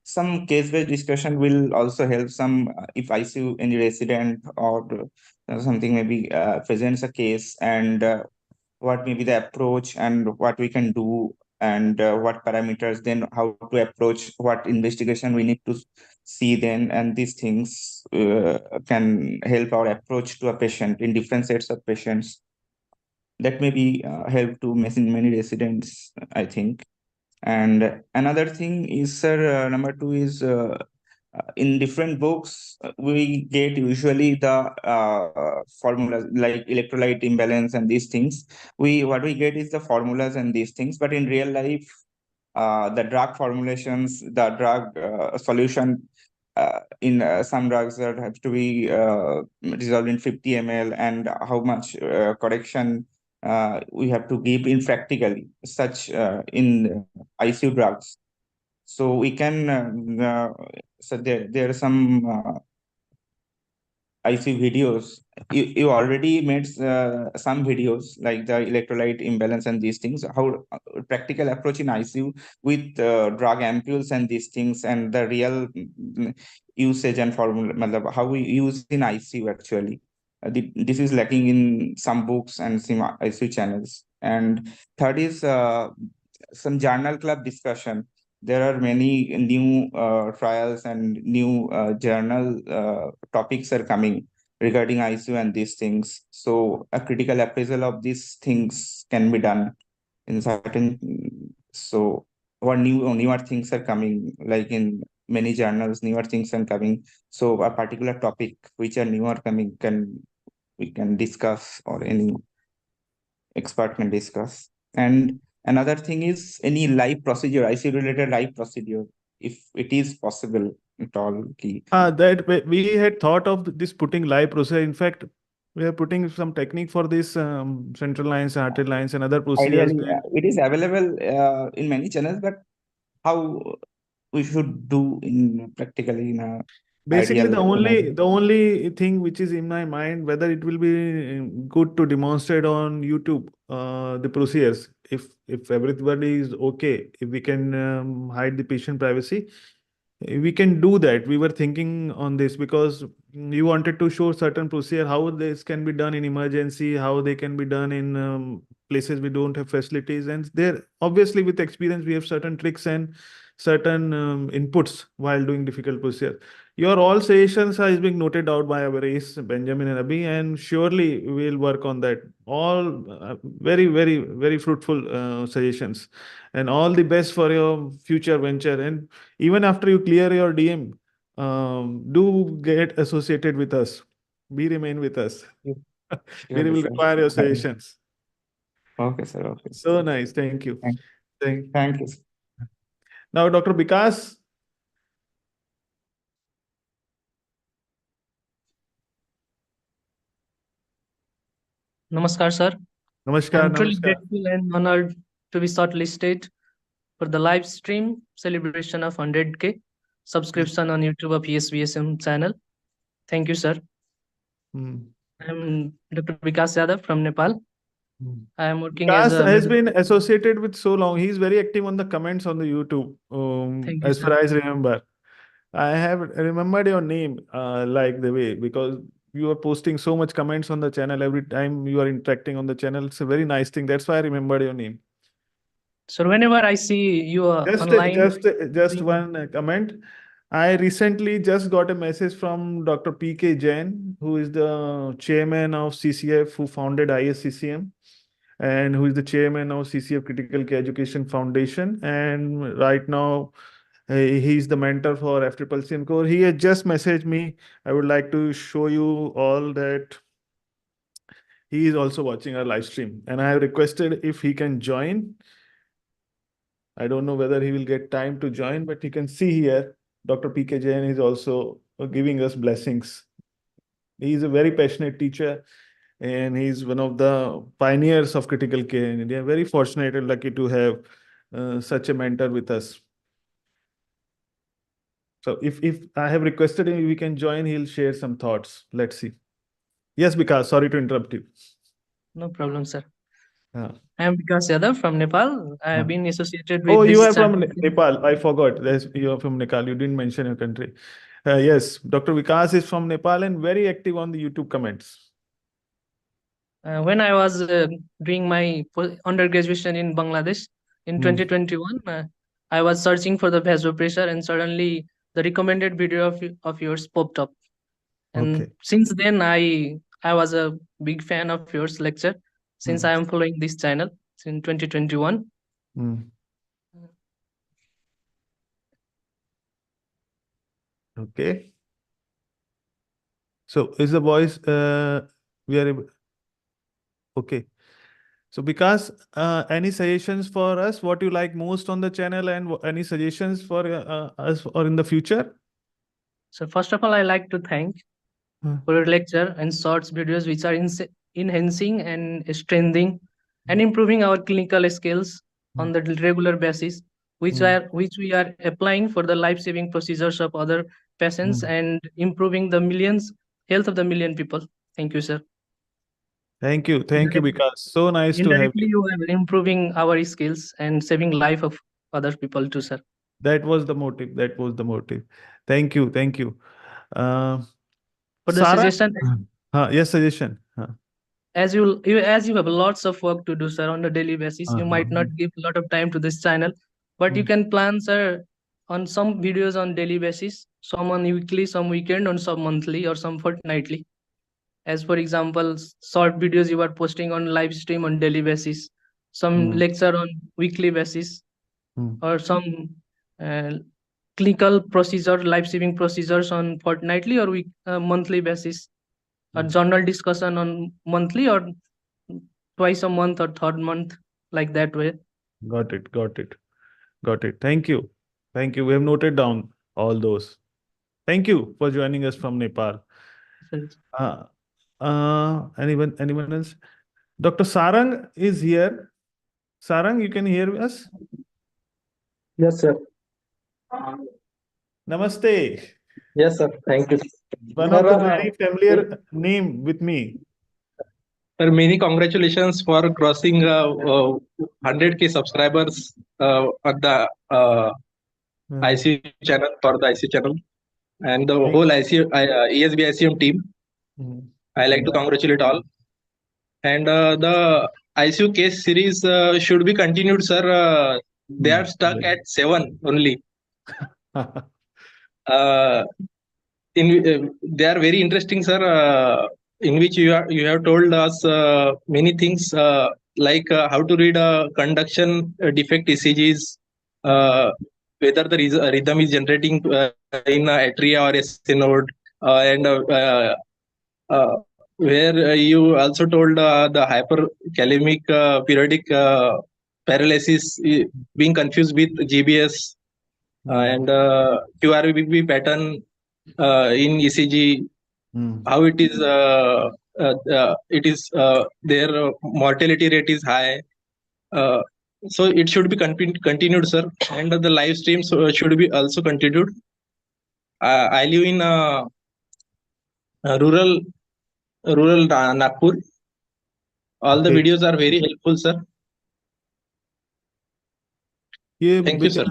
some case-based discussion will also help some if ICU any resident or something maybe presents a case, and what may be the approach and what we can do, and what parameters, then how to approach, what investigation we need to see then, and these things can help our approach to a patient in different sets of patients. That may be help to many residents, I think. And another thing is, sir, number two is in different books, we get usually the formulas like electrolyte imbalance and these things. What we get is the formulas and these things, but in real life, the drug formulations, the drug solution in some drugs that have to be dissolved in 50 ml, and how much correction we have to give in practically such in ICU drugs. So we can so there are some ICU videos. You already made some videos like the electrolyte imbalance and these things. How practical approach in ICU with drug ampules and these things, and the real usage and formula, how we use in ICU actually. This is lacking in some books and some ICU channels. And third is some journal club discussion. There are many new trials and new journal topics are coming regarding ICU and these things. So a critical appraisal of these things can be done in certain. So what newer things are coming, like in many journals, newer things are coming. So a particular topic which are newer coming we can discuss, or any expert can discuss. And another thing is any live procedure, ICU related live procedure, if it is possible at all. That we had thought of this putting live procedure. In fact, we are putting some technique for this central lines, artery lines, and other procedures. Ideally, it is available in many channels, but how we should do in practically in a Basically, ideal the only thing which is in my mind, whether it will be good to demonstrate on YouTube the procedures. If everybody is okay, if we can hide the patient privacy, we can do that. We were thinking on this because you wanted to show certain procedure, how this can be done in emergency, how they can be done in places we don't have facilities. And there, obviously, with experience, we have certain tricks and certain inputs while doing difficult procedure. Your all suggestions are being noted out by our ace, Benjamin and Abhi, and surely we'll work on that. All very, very, very fruitful suggestions, and all the best for your future venture. And even after you clear your DM, do get associated with us. We remain with us. We will require your suggestions. Okay, sir. Okay. So nice. Thank you. Thank you. Now, Dr. Vikas. Namaskar, sir. Namaskar. I'm truly Namaskar. grateful and honored to be shortlisted for the live stream celebration of 100K subscription on YouTube of ESBICM channel. Thank you, sir. I'm Dr. Vikas Yadav from Nepal. I am working as a... has been associated with so long. He's very active on the comments on the YouTube, as far as I remember. I have remembered your name like the way, because you are posting so much comments on the channel every time you are interacting on the channel. It's a very nice thing. That's why I remembered your name. So whenever I see you online... Just one comment. I recently just got a message from Dr. P.K. Jain, who is the chairman of CCF, who founded ISCCM, and who is the chairman of CCF Critical Care Education Foundation. And right now, he's the mentor for FCCM Core. He has just messaged me. I would like to show you all that he is also watching our live stream. And I have requested if he can join. I don't know whether he will get time to join, but you can see here, Dr. P.K. Jain is also giving us blessings. He is a very passionate teacher, and he's one of the pioneers of critical care in India. Very fortunate and lucky to have such a mentor with us. So if I have requested him, we can join, he'll share some thoughts. Let's see. Yes, Vikas, sorry to interrupt you. No problem, sir. Uh, I am Vikas Yadav from Nepal. I have been associated with Oh, you this are from channel. Nepal. I forgot. You are from Nepal. You didn't mention your country. Yes, Dr. Vikas is from Nepal and very active on the YouTube comments. When I was doing my undergraduation in Bangladesh in 2021, I was searching for the vasopressor, and suddenly the recommended video of yours popped up. And Okay. since then, I was a big fan of yours lecture. Since I am following this channel since 2021. Okay. So is the voice we are able, okay. So because any suggestions for us, what you like most on the channel, and any suggestions for us or in the future? So first of all, I like to thank for your lecture and shorts videos which are enhancing and strengthening and improving our clinical skills on the regular basis, which we are applying for the life-saving procedures of other patients and improving the health of the million people. Thank you, sir. Thank you, because so nice to have Indirectly, you. you are improving our skills and saving life of other people too, sir. That was the motive. That was the motive. Thank you, thank you. For the Sarah? suggestion, Yes, suggestion. as you have lots of work to do, sir, on a daily basis, you might not give a lot of time to this channel, but you can plan, sir, on some videos on daily basis, some on weekly, some weekend, or some monthly, or some fortnightly. As for example, short videos you are posting on live stream on daily basis, some lecture on weekly basis, or some uh, clinical procedure, life-saving procedures on fortnightly or monthly basis, a journal discussion on monthly or twice a month or third month, like that way. Got it, got it, got it. Thank you. Thank you. We have noted down all those. Thank you for joining us from Nepal. Anyone else? Dr. Sarang is here. Sarang, you can hear us? Yes, sir. Namaste. Yes, sir. Thank you. One of the very familiar name with me. Sir, many congratulations for crossing 100K subscribers on the ICU channel, for the ICU channel, and the whole ICU ESBICM team. I like to congratulate all. And the ICU case series should be continued, sir. They are stuck at 7 only. They are very interesting, sir. In which you have told us many things like how to read conduction defect ECGs, whether the rhythm is generating in atria or a node, and where you also told the hyperkalemic periodic paralysis being confused with GBS, and QRVB pattern in ECG, how it is their mortality rate is high. So it should be continued, sir, and the live streams should be also continued. I live in rural Nagpur. All the videos are very helpful, sir. Thank you, sir.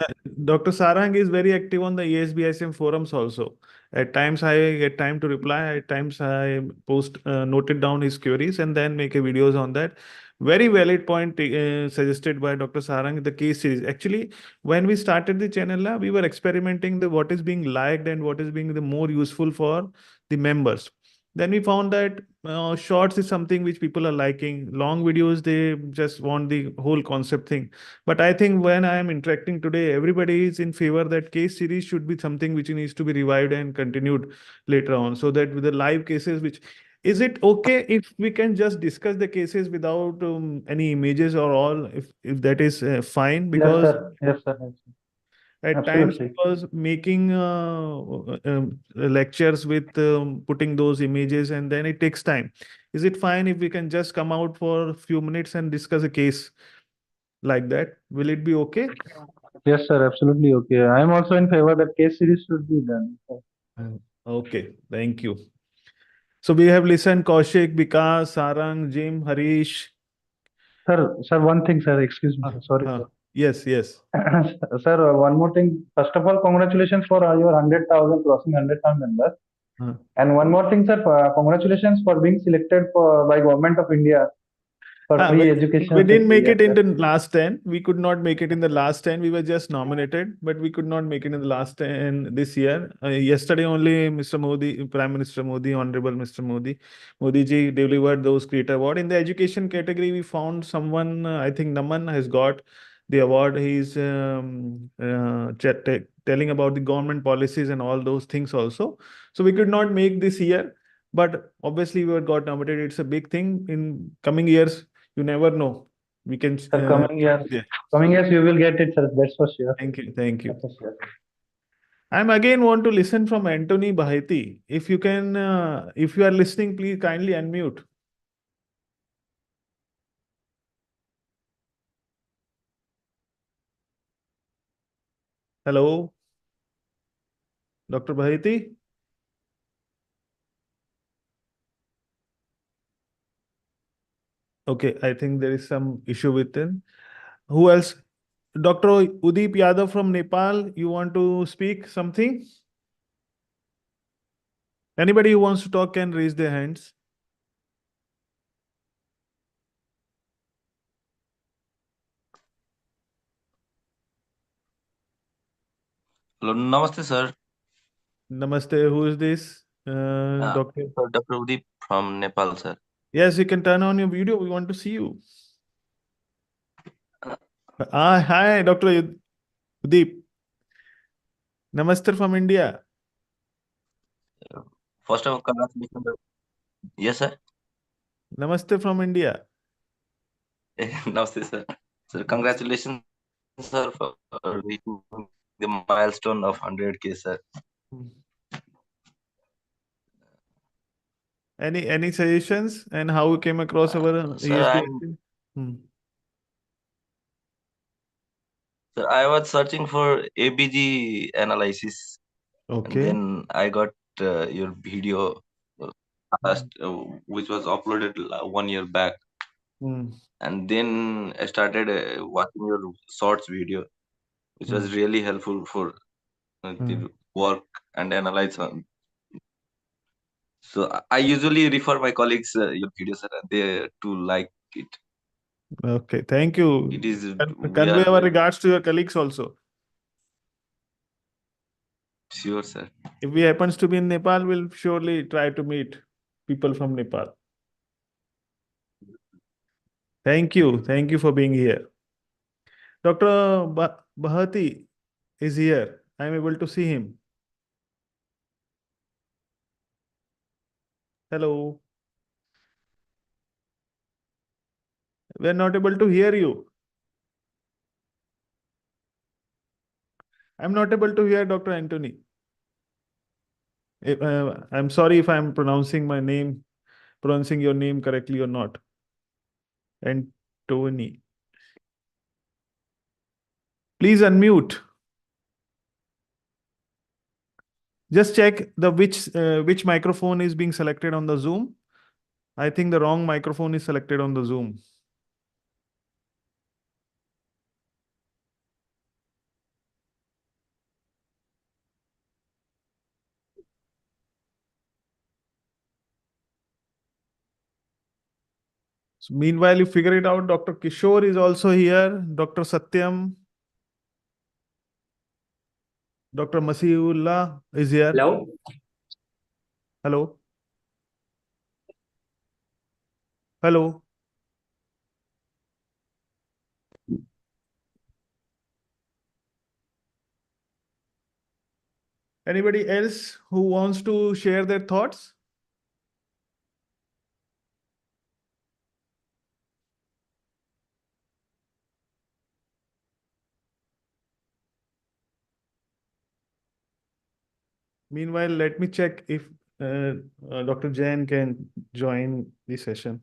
Dr. Sarang is very active on the ESBICM forums also. At times I get time to reply. At times I post noted down his queries and then make a videos on that. Very valid point suggested by Dr. Sarang, the case series. Actually, when we started the channel, we were experimenting the what is being liked and what is being the more useful for the members. Then we found that shorts is something which people are liking. Long videos, they just want the whole concept thing. But I think when I am interacting today, everybody is in favor that case series should be something which needs to be revived and continued later on. So that with the live cases, which is it okay if we can just discuss the cases without any images or all, if that is fine? Because Yes, sir. at times I was making lectures with putting those images and then it takes time. Is it fine if we can just come out for a few minutes and discuss a case like that? Will it be okay? Yes, sir. Absolutely okay. I am also in favor that case series should be done. Okay, thank you. So we have listened Kaushik, Vikas, Sarang, Jim, Harish. Sir, one thing, sir. Excuse me, sir. Sorry, sir. Yes, yes. Sir, one more thing. First of all, congratulations for your 100,000 crossing 100,000 members. And one more thing, sir. Congratulations for being selected by Government of India for free education. We didn't make it in the last 10. We could not make it in the last 10. We were just nominated, but we could not make it in the last 10 this year. Yesterday only Mr. Modi, Prime Minister Modi, Honorable Mr. Modi ji delivered those Creator Award. In the education category, we found someone, I think Naman has got the award. He's telling about the government policies and all those things also. So we could not make this year, but obviously we got nominated. It's a big thing in coming years. You never know. We can. Sir, coming years you will get it, sir. That's for sure. Thank you. Thank you. That's for sure. I'm again want to listen from Anthony Bahati. If you can, if you are listening, please kindly unmute. Hello, Dr. Bahati. Okay, I think there is some issue with him. Who else? Dr. Udip Yadav from Nepal, you want to speak something? Anybody who wants to talk can raise their hands. Hello, Namaste, sir. Namaste. Who is this? Doctor? Dr. Udip from Nepal, sir. Yes, you can turn on your video. We want to see you. Hi, Dr. Udip. Namaste from India. First of all, congratulations. Yes, sir. Namaste from India. Namaste, sir. Sir, congratulations, sir, for reaching the milestone of 100K, sir. Any suggestions and how you came across our ESBICM? Sir, I was searching for ABG analysis. Okay. And then I got your video which was uploaded 1 year back. And then I started watching your shorts video, which was really helpful for the work and analyze on. So I usually refer my colleagues your videos, sir, and they to like it. Okay, thank you. It is Convey our regards to your colleagues also. Sure, sir. If we happens to be in Nepal, we'll surely try to meet people from Nepal. Thank you. Thank you for being here. Dr. Bahati is here. I am able to see him. Hello. We are not able to hear you. I'm not able to hear Dr. Anthony. I'm sorry if I'm pronouncing your name correctly or not. Anthony. Please unmute. Just check the which microphone is being selected on the Zoom. I think the wrong microphone is selected on the Zoom. So meanwhile, you figure it out. Dr. Kishore is also here. Dr. Satyam. Dr. Masihullah is here. Hello. Hello. Hello. Anybody else who wants to share their thoughts? Meanwhile, let me check if Dr. Jain can join the session.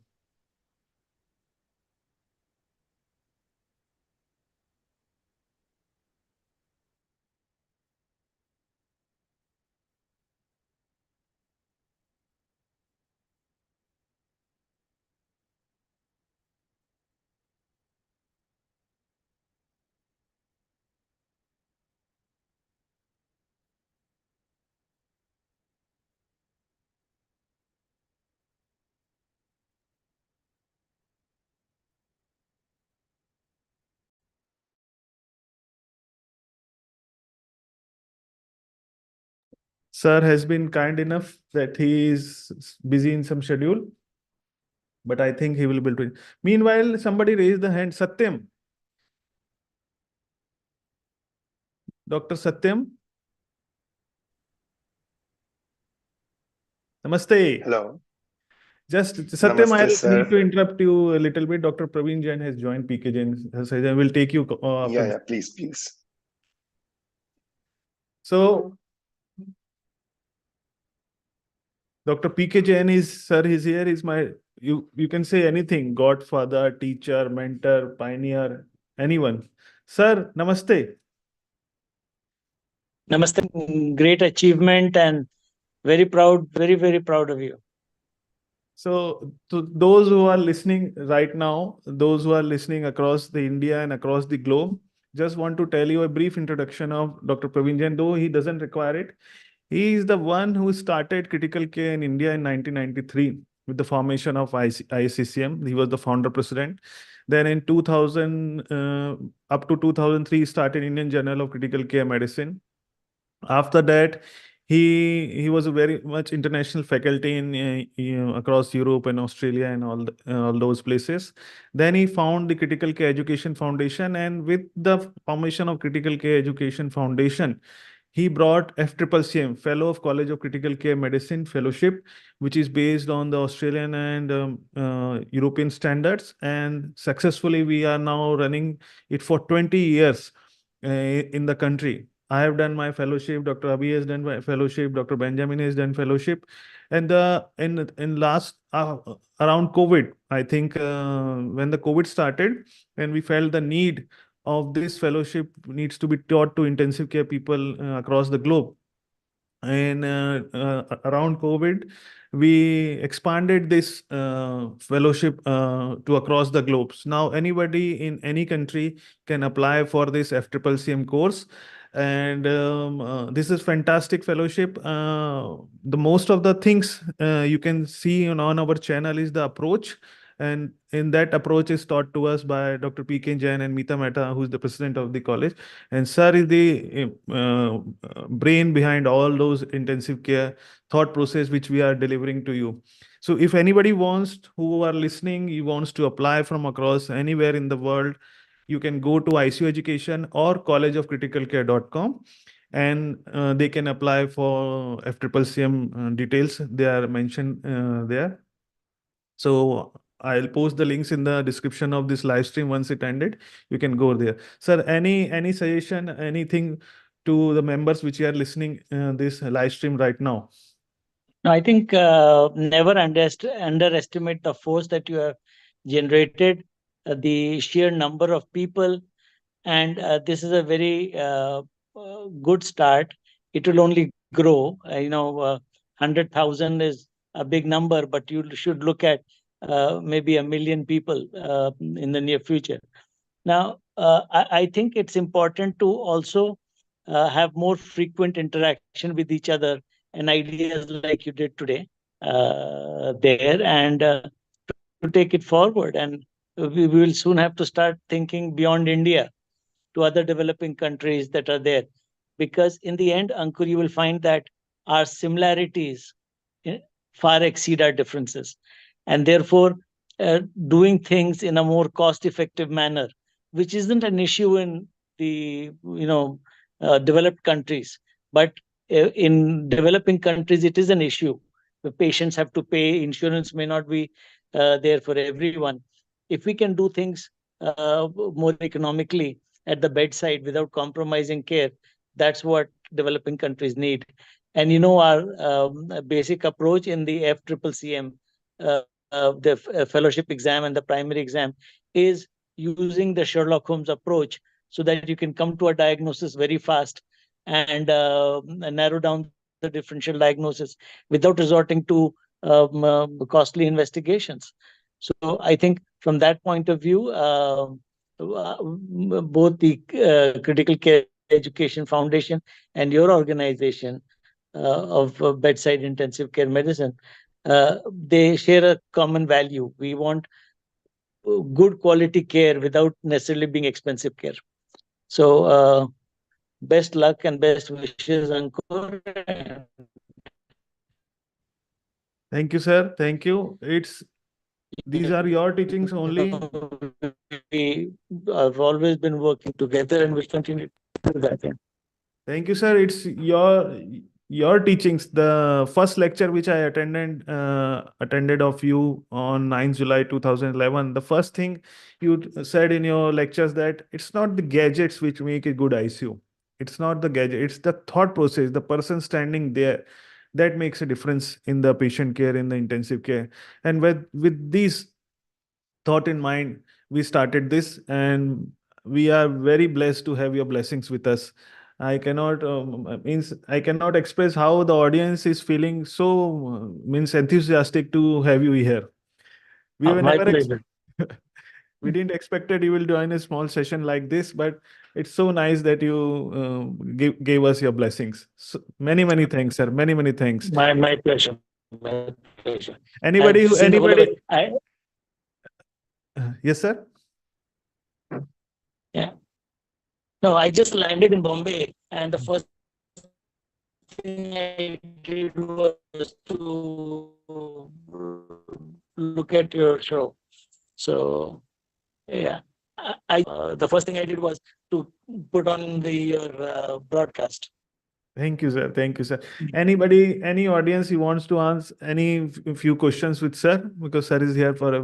Sir has been kind enough that he is busy in some schedule, but I think he will be able to. Meanwhile, somebody raised the hand. Satyam. Dr. Satyam. Namaste. Hello. Just Satyam, Namaste, I sir. need to interrupt you a little bit. Dr. Praveen Jain has joined PK Jain. I will take you after. Yeah, please. So, Dr. PK Jain is, sir, he's here. He's my, you can say anything, godfather, teacher, mentor, pioneer, anyone. Sir, namaste. Namaste. Great achievement and very proud, very proud of you. So, to those who are listening right now, those who are listening across the India and across the globe, just want to tell you a brief introduction of Dr. Praveen Jain, though he doesn't require it. He is the one who started critical care in India in 1993 with the formation of ICCM. He was the founder president. Then in 2000, up to 2003, he started Indian Journal of Critical Care Medicine. After that, he was a very much international faculty in across Europe and Australia and all those places. Then he found the Critical Care Education Foundation, and with the formation of Critical Care Education Foundation, he brought FCCM, Fellow of College of Critical Care Medicine Fellowship, which is based on the Australian and European standards. And successfully, we are now running it for 20 years in the country. I have done my fellowship. Dr. Abhi has done my fellowship. Dr. Benjamin has done fellowship, and in last around COVID, I think when the COVID started, and we felt the need of this fellowship needs to be taught to intensive care people across the globe. And around COVID, we expanded this fellowship to across the globe. Now, anybody in any country can apply for this FCCM course. And this is fantastic fellowship. The most of the things you can see on our channel is the approach. And in that approach is taught to us by Dr. P.K. Jain and Meeta Mehta, who is the president of the college. And sir is the brain behind all those intensive care thought process which we are delivering to you. So if anybody wants, who are listening, you wants to apply from across anywhere in the world, you can go to ICU Education or collegeofcriticalcare.com, and they can apply for FCCM details. They are mentioned there. So I'll post the links in the description of this live stream once it ended. You can go there. Sir, any suggestion, anything to the members which are listening this live stream right now? No, I think never underestimate the force that you have generated, the sheer number of people, and this is a very good start. It will only grow. 100,000 is a big number, but you should look at maybe 1 million people in the near future. Now, I think it's important to also have more frequent interaction with each other and ideas like you did today there, and to take it forward. And we will soon have to start thinking beyond India to other developing countries that are there. Because in the end, Ankur, you will find that our similarities far exceed our differences. And therefore, doing things in a more cost-effective manner, which isn't an issue in the developed countries, but in developing countries, it is an issue. The patients have to pay. Insurance may not be there for everyone. If we can do things more economically at the bedside without compromising care, that's what developing countries need. And our basic approach in the FCCM, the fellowship exam and the primary exam, is using the Sherlock Holmes approach so that you can come to a diagnosis very fast and narrow down the differential diagnosis without resorting to costly investigations. So I think from that point of view, both the Critical Care Education Foundation and your organization of bedside intensive care medicine, they share a common value. We want good quality care without necessarily being expensive care. So best luck and best wishes, Ankur. Thank you, sir. Thank you. These are your teachings only. We have always been working together and will continue to do that. Thank you, sir. It's your teachings. The first lecture which I attended of you on 9th July 2011. The first thing you said in your lectures that it's not the gadgets which make a good ICU. It's not the gadget. It's the thought process. The person standing there that makes a difference in the patient care, in the intensive care. And with these thought in mind, we started this, and we are very blessed to have your blessings with us. I cannot express how the audience is feeling so means enthusiastic to have you here. We were My never pleasure. we didn't expect that you will join a small session like this, but it's so nice that you gave us your blessings. So, many thanks, sir. Many thanks. My pleasure. My pleasure. Anybody I've who seen the whole of anybody it. Yes, sir. Yeah. No, I just landed in Bombay, and the first thing I did was to look at your show. So, yeah, the first thing I did was to put on your broadcast. Thank you, sir. Thank you, sir. Any audience who wants to ask any few questions with sir, because sir is here for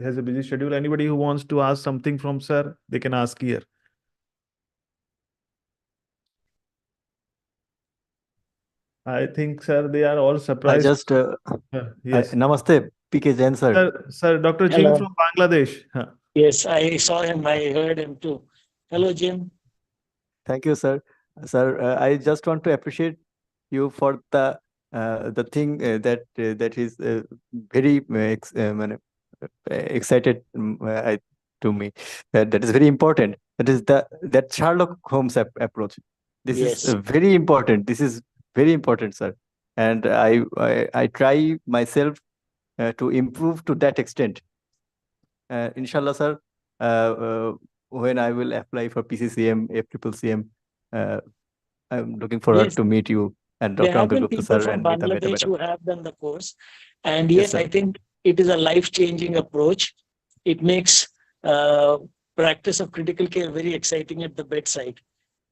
has a busy schedule. Anybody who wants to ask something from sir, they can ask here. I think, sir, they are all surprised. I just yes. Namaste, PK Jain sir. Sir, Dr. Jim Hello. from Bangladesh. Yes, I saw him. I heard him too. Hello, Jim. Thank you, sir. Sir, I just want to appreciate you for the thing that is very excited to me. That is very important. That is that Sherlock Holmes approach. This Yes. is very important. This is very important, sir. And I try myself to improve to that extent. Inshallah, sir. When I will apply for PCCM, FCCM, I'm looking forward Yes. to meet you and There Dr. have Uncle been Gupta people sir from and Nita Bangladesh madam. who have done the course. And Yes, yes, sir. I think it is a life-changing approach. It makes practice of critical care very exciting at the bedside.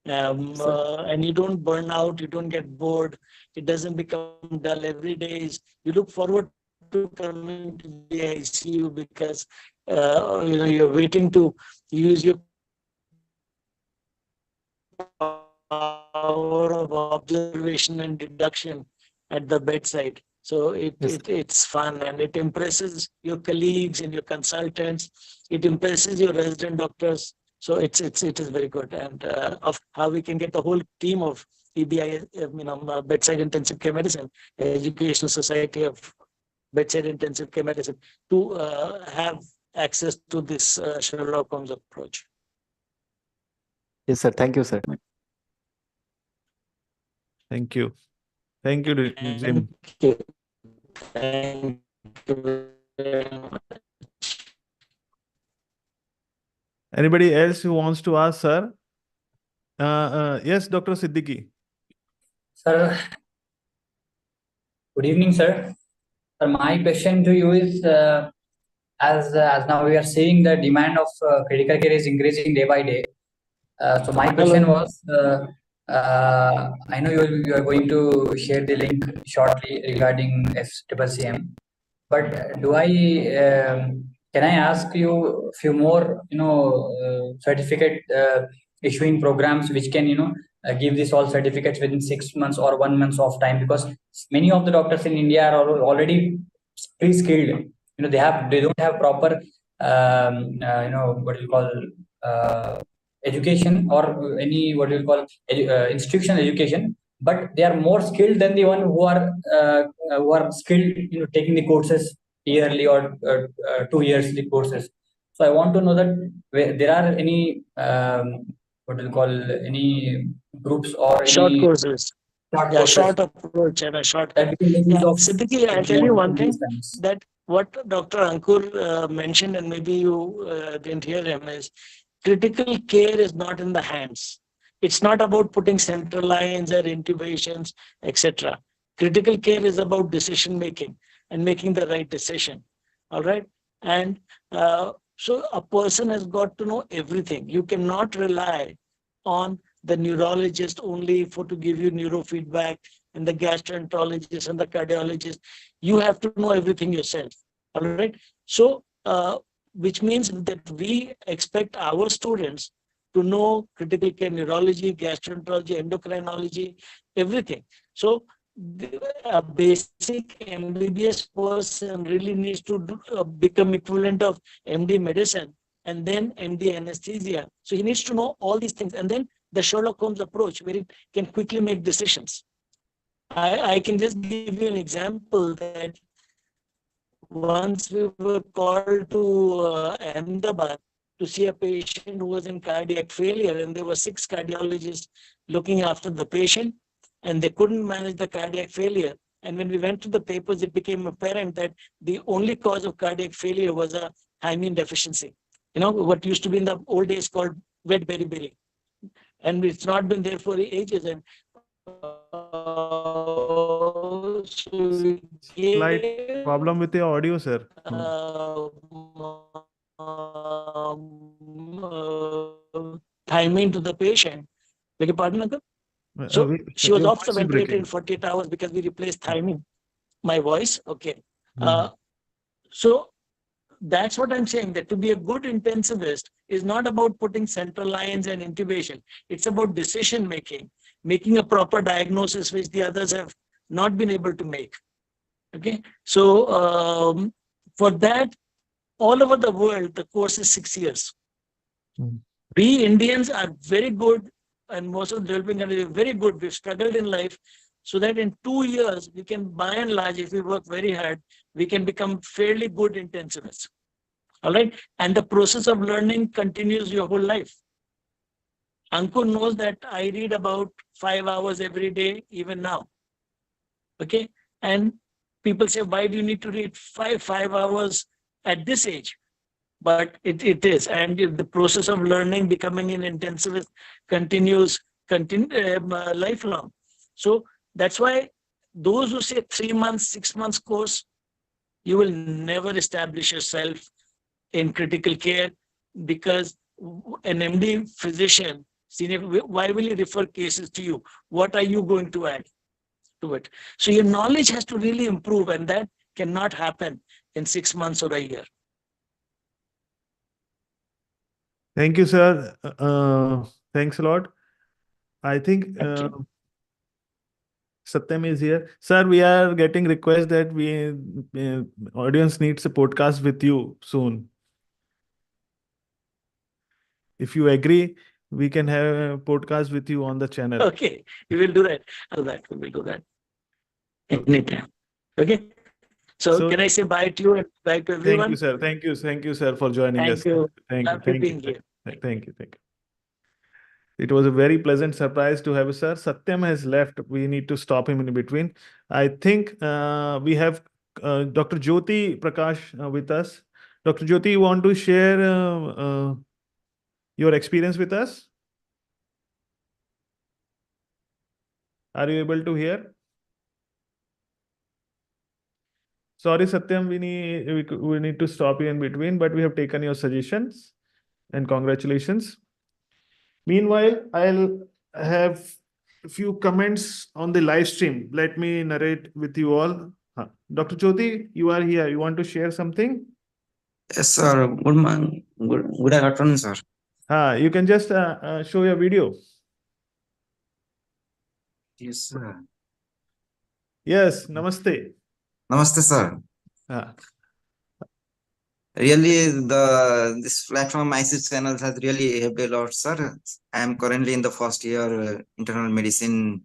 And you don't burn out, you don't get bored, it doesn't become dull every day. You look forward to coming to the ICU because you're waiting to use your power of observation and deduction at the bedside. So it's fun and it impresses your colleagues and your consultants. It impresses your resident doctors. So it is very good, and of how we can get the whole team of EBI, Bedside Intensive Care Medicine, Educational Society of Bedside Intensive Care Medicine, to have access to this Sherlock Holmes approach. Yes, sir. Thank you, sir. Thank you. Thank you, Jim. Thank you very much. Anybody else who wants to ask, sir? Yes, Dr. Siddiqui. Sir, good evening, sir. Sir, my question to you is, as now we are seeing the demand of critical care is increasing day by day. So my question was, I know you are going to share the link shortly regarding FCCM, but can I ask you a few more, certificate issuing programs which can, give this all certificates within 6 months or 1 month of time? Because many of the doctors in India are already pre-skilled. They don't have proper, what you call education or any what you call institutional education, but they are more skilled than the one who are skilled, taking the courses yearly or 2 years the courses. So I want to know that there are any what do you call any groups or short any courses. Short approach and a short. Siddiqui, I'll tell you one thing, that what Dr. Ankur mentioned, and maybe you didn't hear him, is critical care is not in the hands. It's not about putting central lines or intubations, etc. Critical care is about decision making and making the right decision. All right. And so a person has got to know everything. You cannot rely on the neurologist only for to give you neurofeedback and the gastroenterologist and the cardiologist. You have to know everything yourself. All right. So, which means that we expect our students to know critical care neurology, gastroenterology, endocrinology, everything. So a basic MBBS person really needs to become equivalent of MD medicine and then MD anesthesia. So he needs to know all these things. And then the Sherlock Holmes approach, where it can quickly make decisions. I can just give you an example that once we were called to Ahmedabad to see a patient who was in cardiac failure, and there were 6 cardiologists looking after the patient, and they couldn't manage the cardiac failure. And when we went to the papers, it became apparent that the only cause of cardiac failure was a thiamine deficiency. You know, what used to be in the old days called wet beriberi. And it's not been there for ages. And Slight problem with your audio, sir. Thiamine to the patient. Beg your pardon, uncle? So she was off the ventilator in 48 hours because we replaced thiamine. My voice? Okay. So that's what I'm saying, that to be a good intensivist is not about putting central lines and intubation. It's about decision making, making a proper diagnosis, which the others have not been able to make. Okay. So for that, all over the world, the course is 6 years. We Indians are very good, and most of the developing countries are very good. We've struggled in life so that in 2 years, we can, by and large, if we work very hard, we can become fairly good intensivists. All right. And the process of learning continues your whole life. Ankur knows that I read about 5 hours every day, even now. Okay. And people say, why do you need to read 5 hours at this age? But it is. And the process of learning, becoming an intensivist continues lifelong. So that's why those who say 3 months, 6 months course, you will never establish yourself in critical care, because an MD physician, senior, why will he refer cases to you? What are you going to add to it? So your knowledge has to really improve, and that cannot happen in 6 months or a year. Thank you, sir. Thanks a lot. I think Satyam is here. Sir, we are getting request that audience needs a podcast with you soon. If you agree, we can have a podcast with you on the channel. Okay, we will do that. We will do that anytime. Okay. So can I say bye to you and bye to everyone? Thank you, sir. Thank you, sir, for joining us. Thank you. Thank you. Thank you. It was a very pleasant surprise to have you, sir. Satyam has left. We need to stop him in between. I think we have Dr. Jyoti Prakash with us. Dr. Jyoti, you want to share your experience with us? Are you able to hear? Sorry, Satyam, we need to stop you in between, but we have taken your suggestions, and congratulations. Meanwhile, I'll have a few comments on the live stream. Let me narrate with you all. Dr. Jyoti, you are here. You want to share something? Yes, sir. Good morning. Good afternoon, sir. You can just show your video. Yes, sir. Yes, namaste. Namaste, sir. Really, this platform ICU channels has really helped a lot, sir. I am currently in the first year internal medicine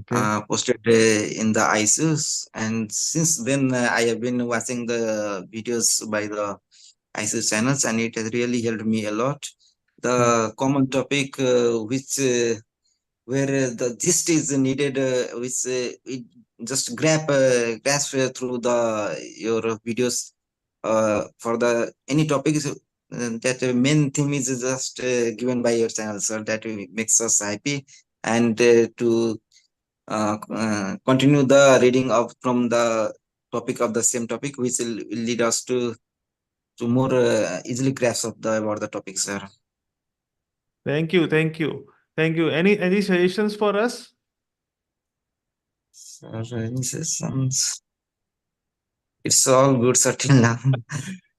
posted in the ICUs, and since then I have been watching the videos by the ICU channels, and it has really helped me a lot. The common topic where the gist is needed, which it just grasp through your videos. For the any topics that main theme is just given by your channel, sir. That makes us happy, and to continue the reading of from the topic of the same topic, which will lead us to more easily grasp of the about the topic, sir. Thank you, thank you, thank you. Any suggestions for us? Sir, any suggestions? It's all good, sir, till now.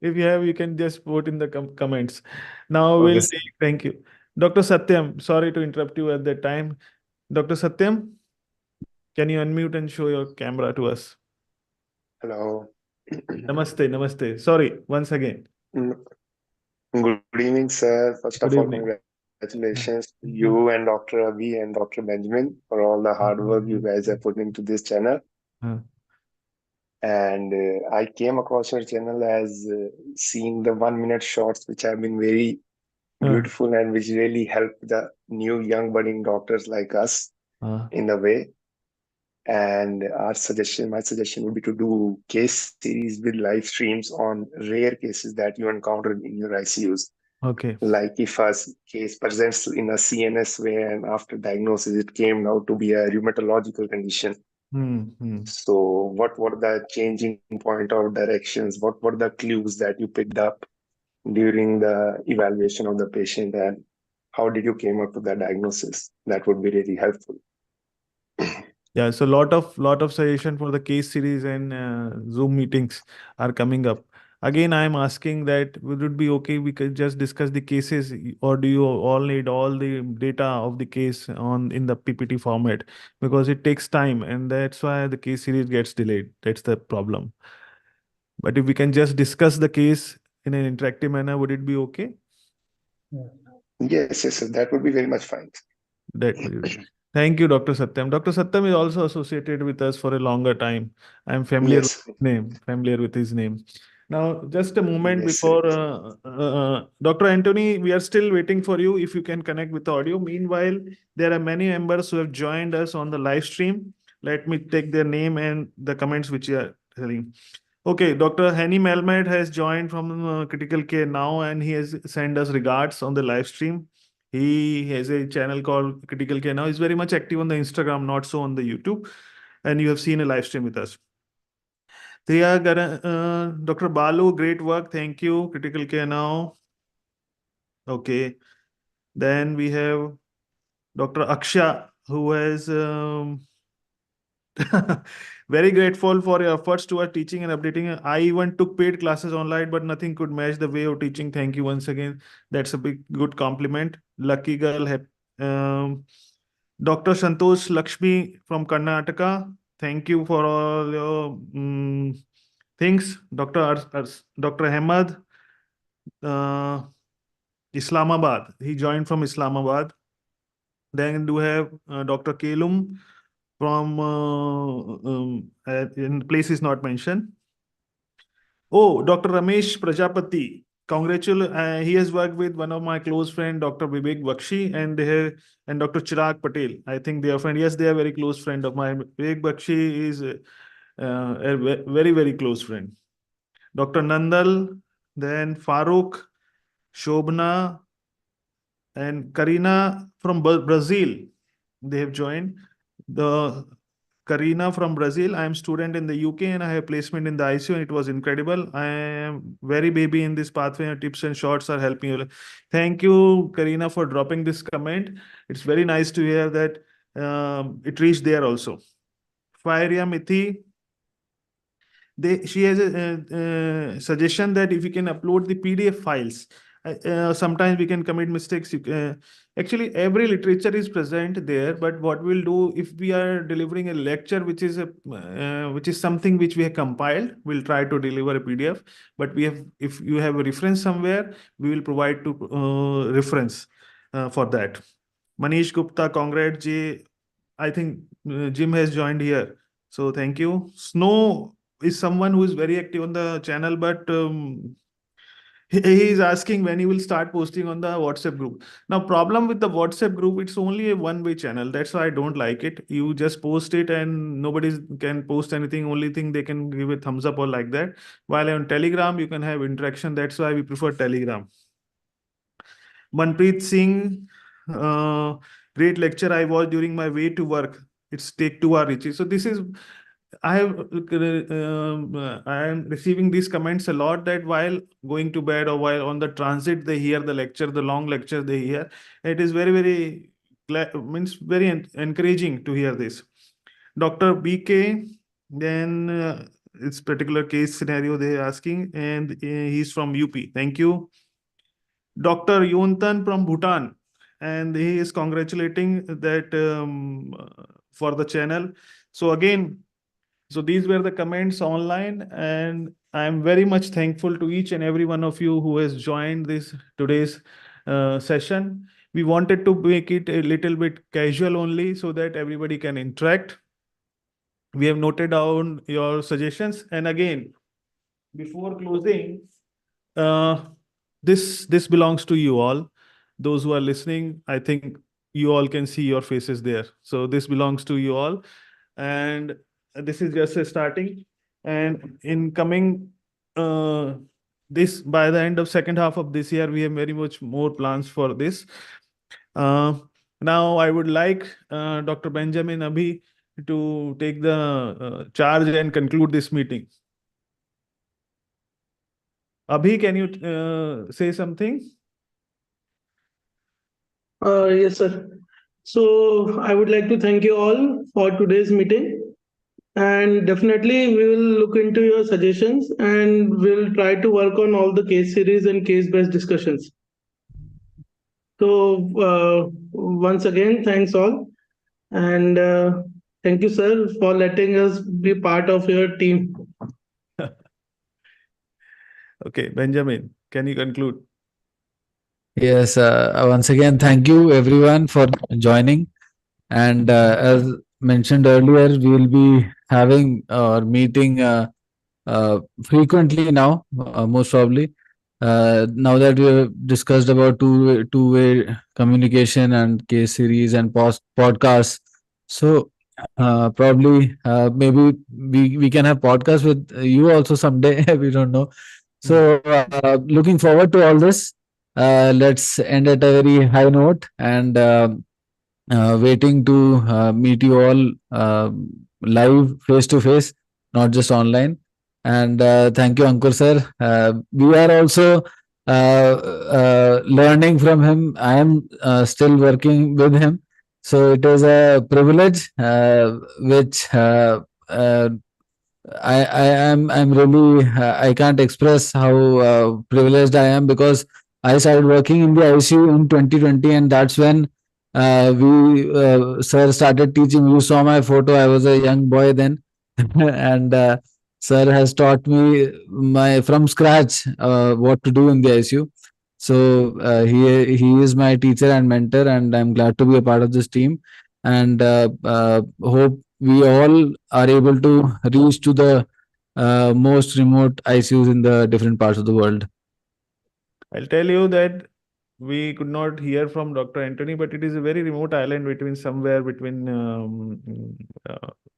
If you have, you can just vote in the comments. Now Okay, we'll sir. take, thank you. Dr. Satyam, sorry to interrupt you at that time. Dr. Satyam, can you unmute and show your camera to us? Hello. Namaste, namaste. Sorry, once again. Good evening, sir. First Good of all, evening. congratulations to you and Dr. Avi and Dr. Benjamin for all the hard work you guys have put into this channel. And I came across your channel as seeing the 1 minute shorts, which have been very beautiful and which really help the new young budding doctors like us in a way. And my suggestion would be to do case series with live streams on rare cases that you encountered in your ICUs. Okay. Like if a case presents in a CNS way and after diagnosis it came out to be a rheumatological condition. So what were the changing point of directions? What were the clues that you picked up during the evaluation of the patient, and how did you came up with the diagnosis? That would be really helpful. Yeah, so lot of suggestion for the case series and Zoom meetings are coming up. Again, I am asking that would it be okay we could just discuss the cases, or do you all need all the data of the case in the PPT format? Because it takes time, and that's why the case series gets delayed. That's the problem. But if we can just discuss the case in an interactive manner, would it be okay? Yes, that would be very much fine. Thank you, Dr. Satyam. Dr. Satyam is also associated with us for a longer time. I'm familiar with his name. Now, just a moment before Dr. Anthony, we are still waiting for you if you can connect with the audio. Meanwhile, there are many members who have joined us on the live stream. Let me take their name and the comments which you are telling. Okay, Dr. Hani Melmed has joined from Critical Care Now, and he has sent us regards on the live stream. He has a channel called Critical Care Now. He's very much active on the Instagram, not so on the YouTube. And you have seen a live stream with us. Dr. Balu, great work. Thank you. Critical Care Now. Okay. Then we have Dr. Aksha, who has very grateful for your efforts toward teaching and updating. I even took paid classes online, but nothing could match the way of teaching. Thank you once again. That's a good compliment. Lucky girl. Dr. Santosh Lakshmi from Karnataka. Thank you for all your things. Dr. Ahmed, Islamabad. He joined from Islamabad. Then do have Dr. Kelum from in place is not mentioned. Oh, Dr. Ramesh Prajapati. He has worked with one of my close friend, Dr. Vivek Bakshi, and Dr. Chirag Patel. I think they are friends. Yes, they are very close friend of mine. Vivek Bakshi is a very, very close friend. Dr. Nandal, then Farooq, Shobna, and Karina from Brazil. They have joined. Karina from Brazil. I am student in the UK and I have placement in the ICU, and it was incredible. I am very baby in this pathway, and tips and shorts are helping you. Thank you, Karina, for dropping this comment. It's very nice to hear that it reached there also. Fairia Mithi, she has a suggestion that if you can upload the PDF files, sometimes we can commit mistakes. Actually, every literature is present there, but what we'll do if we are delivering a lecture, which is something which we have compiled, we'll try to deliver a PDF. But if you have a reference somewhere, we will provide to reference for that. Manish Gupta, congrats, J. I think Jim has joined here. So thank you. Snow is someone who is very active on the channel, but he is asking when he will start posting on the WhatsApp group. Now, problem with the WhatsApp group, it's only a one-way channel. That's why I don't like it. You just post it and nobody can post anything. Only thing they can give a thumbs up or like that. While on Telegram, you can have interaction. That's why we prefer Telegram. Manpreet Singh, great lecture I watched during my way to work. It's take 2 hour reaching. So this is, I am receiving these comments a lot, that while going to bed or while on the transit, they hear the lecture, the long lecture they hear. It is very, very means very encouraging to hear this. Dr. BK, then it's particular case scenario they're asking, and he's from UP. Thank you. Dr. Yuntan from Bhutan, and he is congratulating that for the channel. So again, so these were the comments online, and I'm very much thankful to each and every one of you who has joined this today's session. We wanted to make it a little bit casual only so that everybody can interact. We have noted down your suggestions. And again, before closing, this belongs to you all. Those who are listening, I think you all can see your faces there. So this belongs to you all. And this is just a starting. And in coming this, by the end of second half of this year, we have very much more plans for this. Now I would like Dr. Benjamin Abhi to take the charge and conclude this meeting. Abhi, can you say something? Yes, sir. So I would like to thank you all for today's meeting. And definitely we will look into your suggestions and we'll try to work on all the case series and case-based discussions. So once again, thanks all. And thank you, sir, for letting us be part of your team. Okay, Benjamin, can you conclude? Yes, once again, thank you everyone for joining. And as mentioned earlier, we will be having our meeting frequently now, most probably. Now that we have discussed about two-way communication and case series and podcasts, so probably maybe we can have podcasts with you also someday. We don't know. So looking forward to all this. Let's end at a very high note, and waiting to meet you all live face to face, not just online. And thank you, Ankur sir. We are also learning from him. I am still working with him, so it is a privilege which I'm really I can't express how privileged I am, because I started working in the ICU in 2020, and that's when sir started teaching. You saw my photo. I was a young boy then, and sir has taught me from scratch what to do in the ICU. So he is my teacher and mentor, and I'm glad to be a part of this team. And hope we all are able to reach to the most remote ICUs in the different parts of the world. I'll tell you that we could not hear from Dr. Anthony, but it is a very remote island between somewhere between,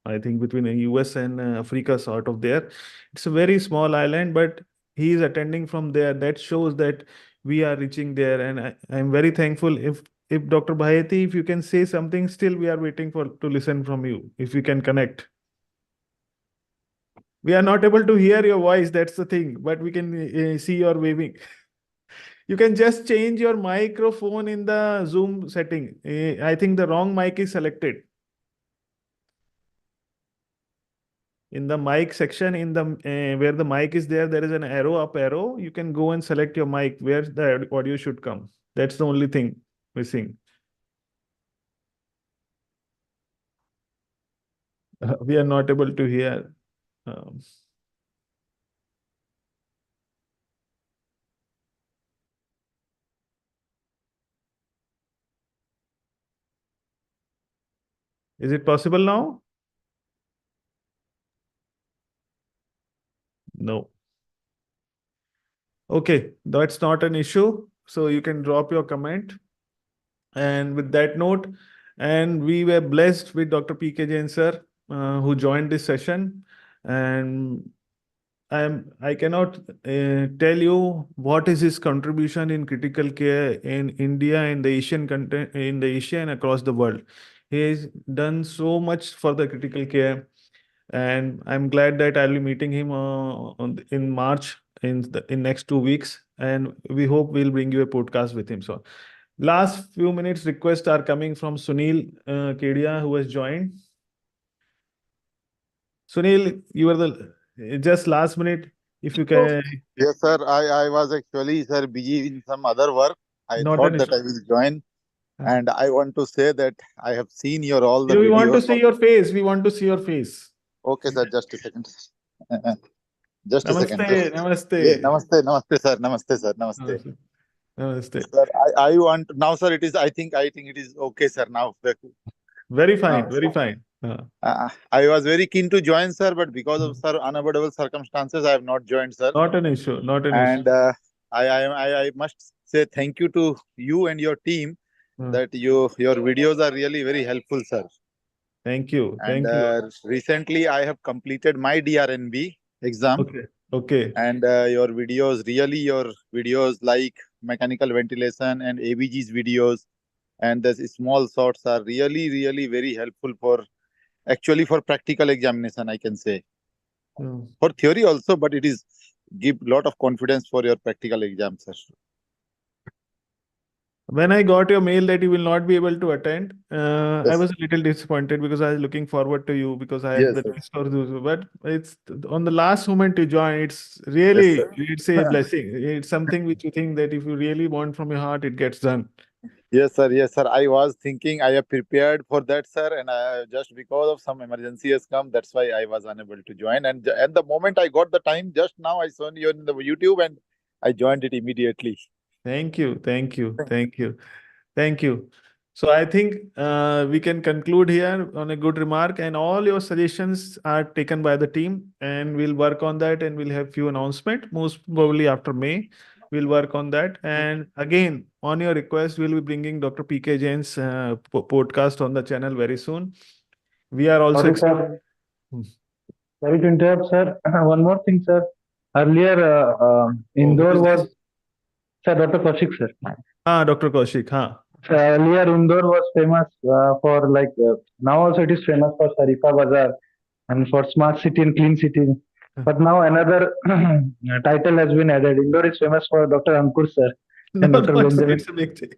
I think between the US and Africa, sort of there. It's a very small island, but he is attending from there. That shows that we are reaching there. And I'm very thankful. If Dr. Bhayati, if you can say something, still we are waiting to listen from you, if we can connect. We are not able to hear your voice, that's the thing, but we can see your waving. You can just change your microphone in the Zoom setting. I think the wrong mic is selected. In the mic section, in the where the mic is there, there is an arrow, up arrow. You can go and select your mic where the audio should come. That's the only thing missing. We are not able to hear. Is it possible now? No. Okay, that's not an issue. So you can drop your comment. And with that note, and we were blessed with Dr. P.K. Jain sir, who joined this session. And I cannot tell you what is his contribution in critical care in India, in the Asian content, in the Asia and across the world. He has done so much for the critical care, and I'm glad that I'll be meeting him in March in next 2 weeks, and we hope we'll bring you a podcast with him. So, last few minutes requests are coming from Sunil Kedia, who has joined. Sunil, you are the just last minute. If you can, Yes, sir. I was actually, sir, busy in some other work. I not an thought that issue. I will join. And I want to say that I have seen your all the We want to videos. see your face. We want to see your face. Okay, sir. Just a second. Just a second. Namaste, Yeah, namaste. namaste, namaste, sir. Namaste, sir. Namaste. Namaste. Namaste. Sir, I want now, sir. It is. I think it is okay, sir. Now, Very fine, very fine. I was very keen to join, sir, but because of sir unavoidable circumstances, I have not joined, sir. Not an issue. Not an And issue. I must say thank you to you and your team that your videos are really very helpful, sir. Thank you. And Thank you. recently I have completed my DRNB exam. Okay. Okay. And your videos like mechanical ventilation and ABG's videos and the small sorts are really very helpful for actually for practical examination, I can say. For theory also, but it is give lot of confidence for your practical exams, sir. When I got your mail that you will not be able to attend, I Yes. was a little disappointed because I was looking forward to you because I Yes, had the sir. test or those. But it's on the last moment to join. It's really, sir. it's a blessing. It's something which you think that if you really want from your heart, it gets done. Yes, sir. Yes, sir. I was thinking I have prepared for that, sir, and just because of some emergency has come, that's why I was unable to join. And at the moment I got the time, just now I saw you in the YouTube and I joined it immediately. Thank you. Thank you. Thank you. Thank you. So I think we can conclude here on a good remark, and all your suggestions are taken by the team, and we'll work on that, and we'll have few announcement most probably after May. We'll work on that, and again on your request, we'll be bringing Dr. PK Jain's podcast on the channel very soon. We are also Sorry, sir. Sorry to interrupt, sir. One more thing, sir. Earlier, Indore was, sir, Dr. Kaushik, sir. Dr. Kaushik, Earlier, Indore was famous for like, now also it is famous for Sarifa Bazaar and for smart city and clean city. But now another title has been added. Indore is famous for Dr. Ankur, sir, and Dr. Benjamin. It's a big thing.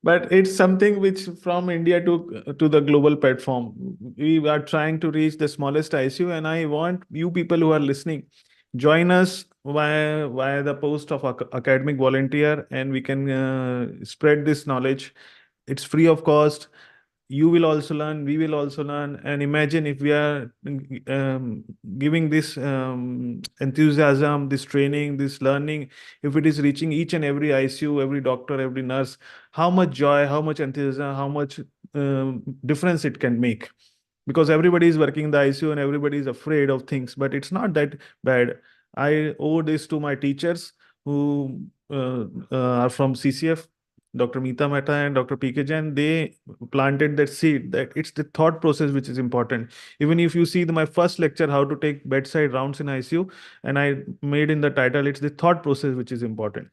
But it's something which from India to the global platform. We are trying to reach the smallest ICU, and I want you people who are listening, join us via the post of academic volunteer, and we can spread this knowledge. It's free of cost. You will also learn, we will also learn, and imagine if we are giving this enthusiasm, this training, this learning, if it is reaching each and every ICU, every doctor, every nurse, how much joy, how much enthusiasm, how much difference it can make. Because everybody is working in the ICU and everybody is afraid of things, but it's not that bad. I owe this to my teachers who are from CCF, Dr. Meeta Mehta and Dr. PK Jain. They planted that seed that it's the thought process which is important. Even if you see my first lecture, how to take bedside rounds in ICU, and I made in the title, it's the thought process which is important.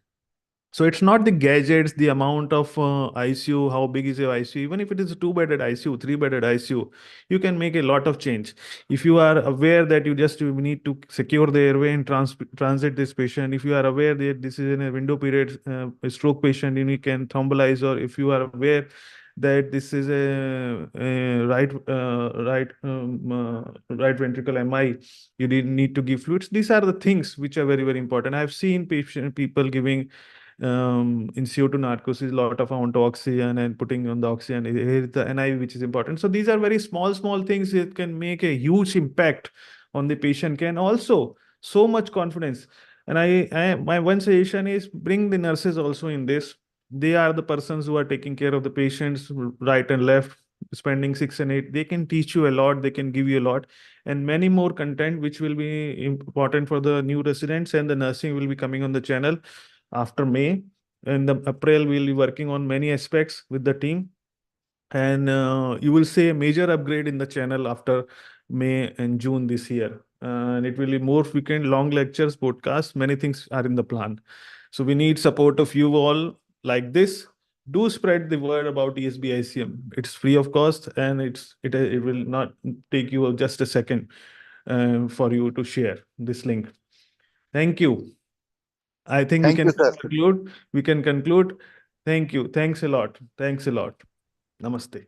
So it's not the gadgets, the amount of ICU, how big is your ICU. Even if it is a 2-bedded ICU, 3-bedded ICU, you can make a lot of change. If you are aware that you need to secure the airway and transit this patient, if you are aware that this is in a window period a stroke patient and you can thrombolize, or if you are aware that this is a right ventricle MI, you need to give fluids. These are the things which are very important. I've seen people giving in CO2 narcosis, a lot of amount of oxygen and putting on the oxygen. Here is the NIV, which is important. So these are very small things that can make a huge impact on the patient, can also so much confidence. And my one suggestion is bring the nurses also in this. They are the persons who are taking care of the patients right and left, spending 6 and 8. They can teach you a lot, they can give you a lot, and many more content which will be important for the new residents, and the nursing will be coming on the channel after May. In the April, we'll be working on many aspects with the team. And you will see a major upgrade in the channel after May and June this year. And it will be more frequent, long lectures, podcasts, many things are in the plan. So we need support of you all like this. do spread the word about ESBICM. It's free of cost, and it will not take you just a second for you to share this link. Thank you. I think we can conclude. We can conclude. Thank you. Thanks a lot. Thanks a lot. Namaste.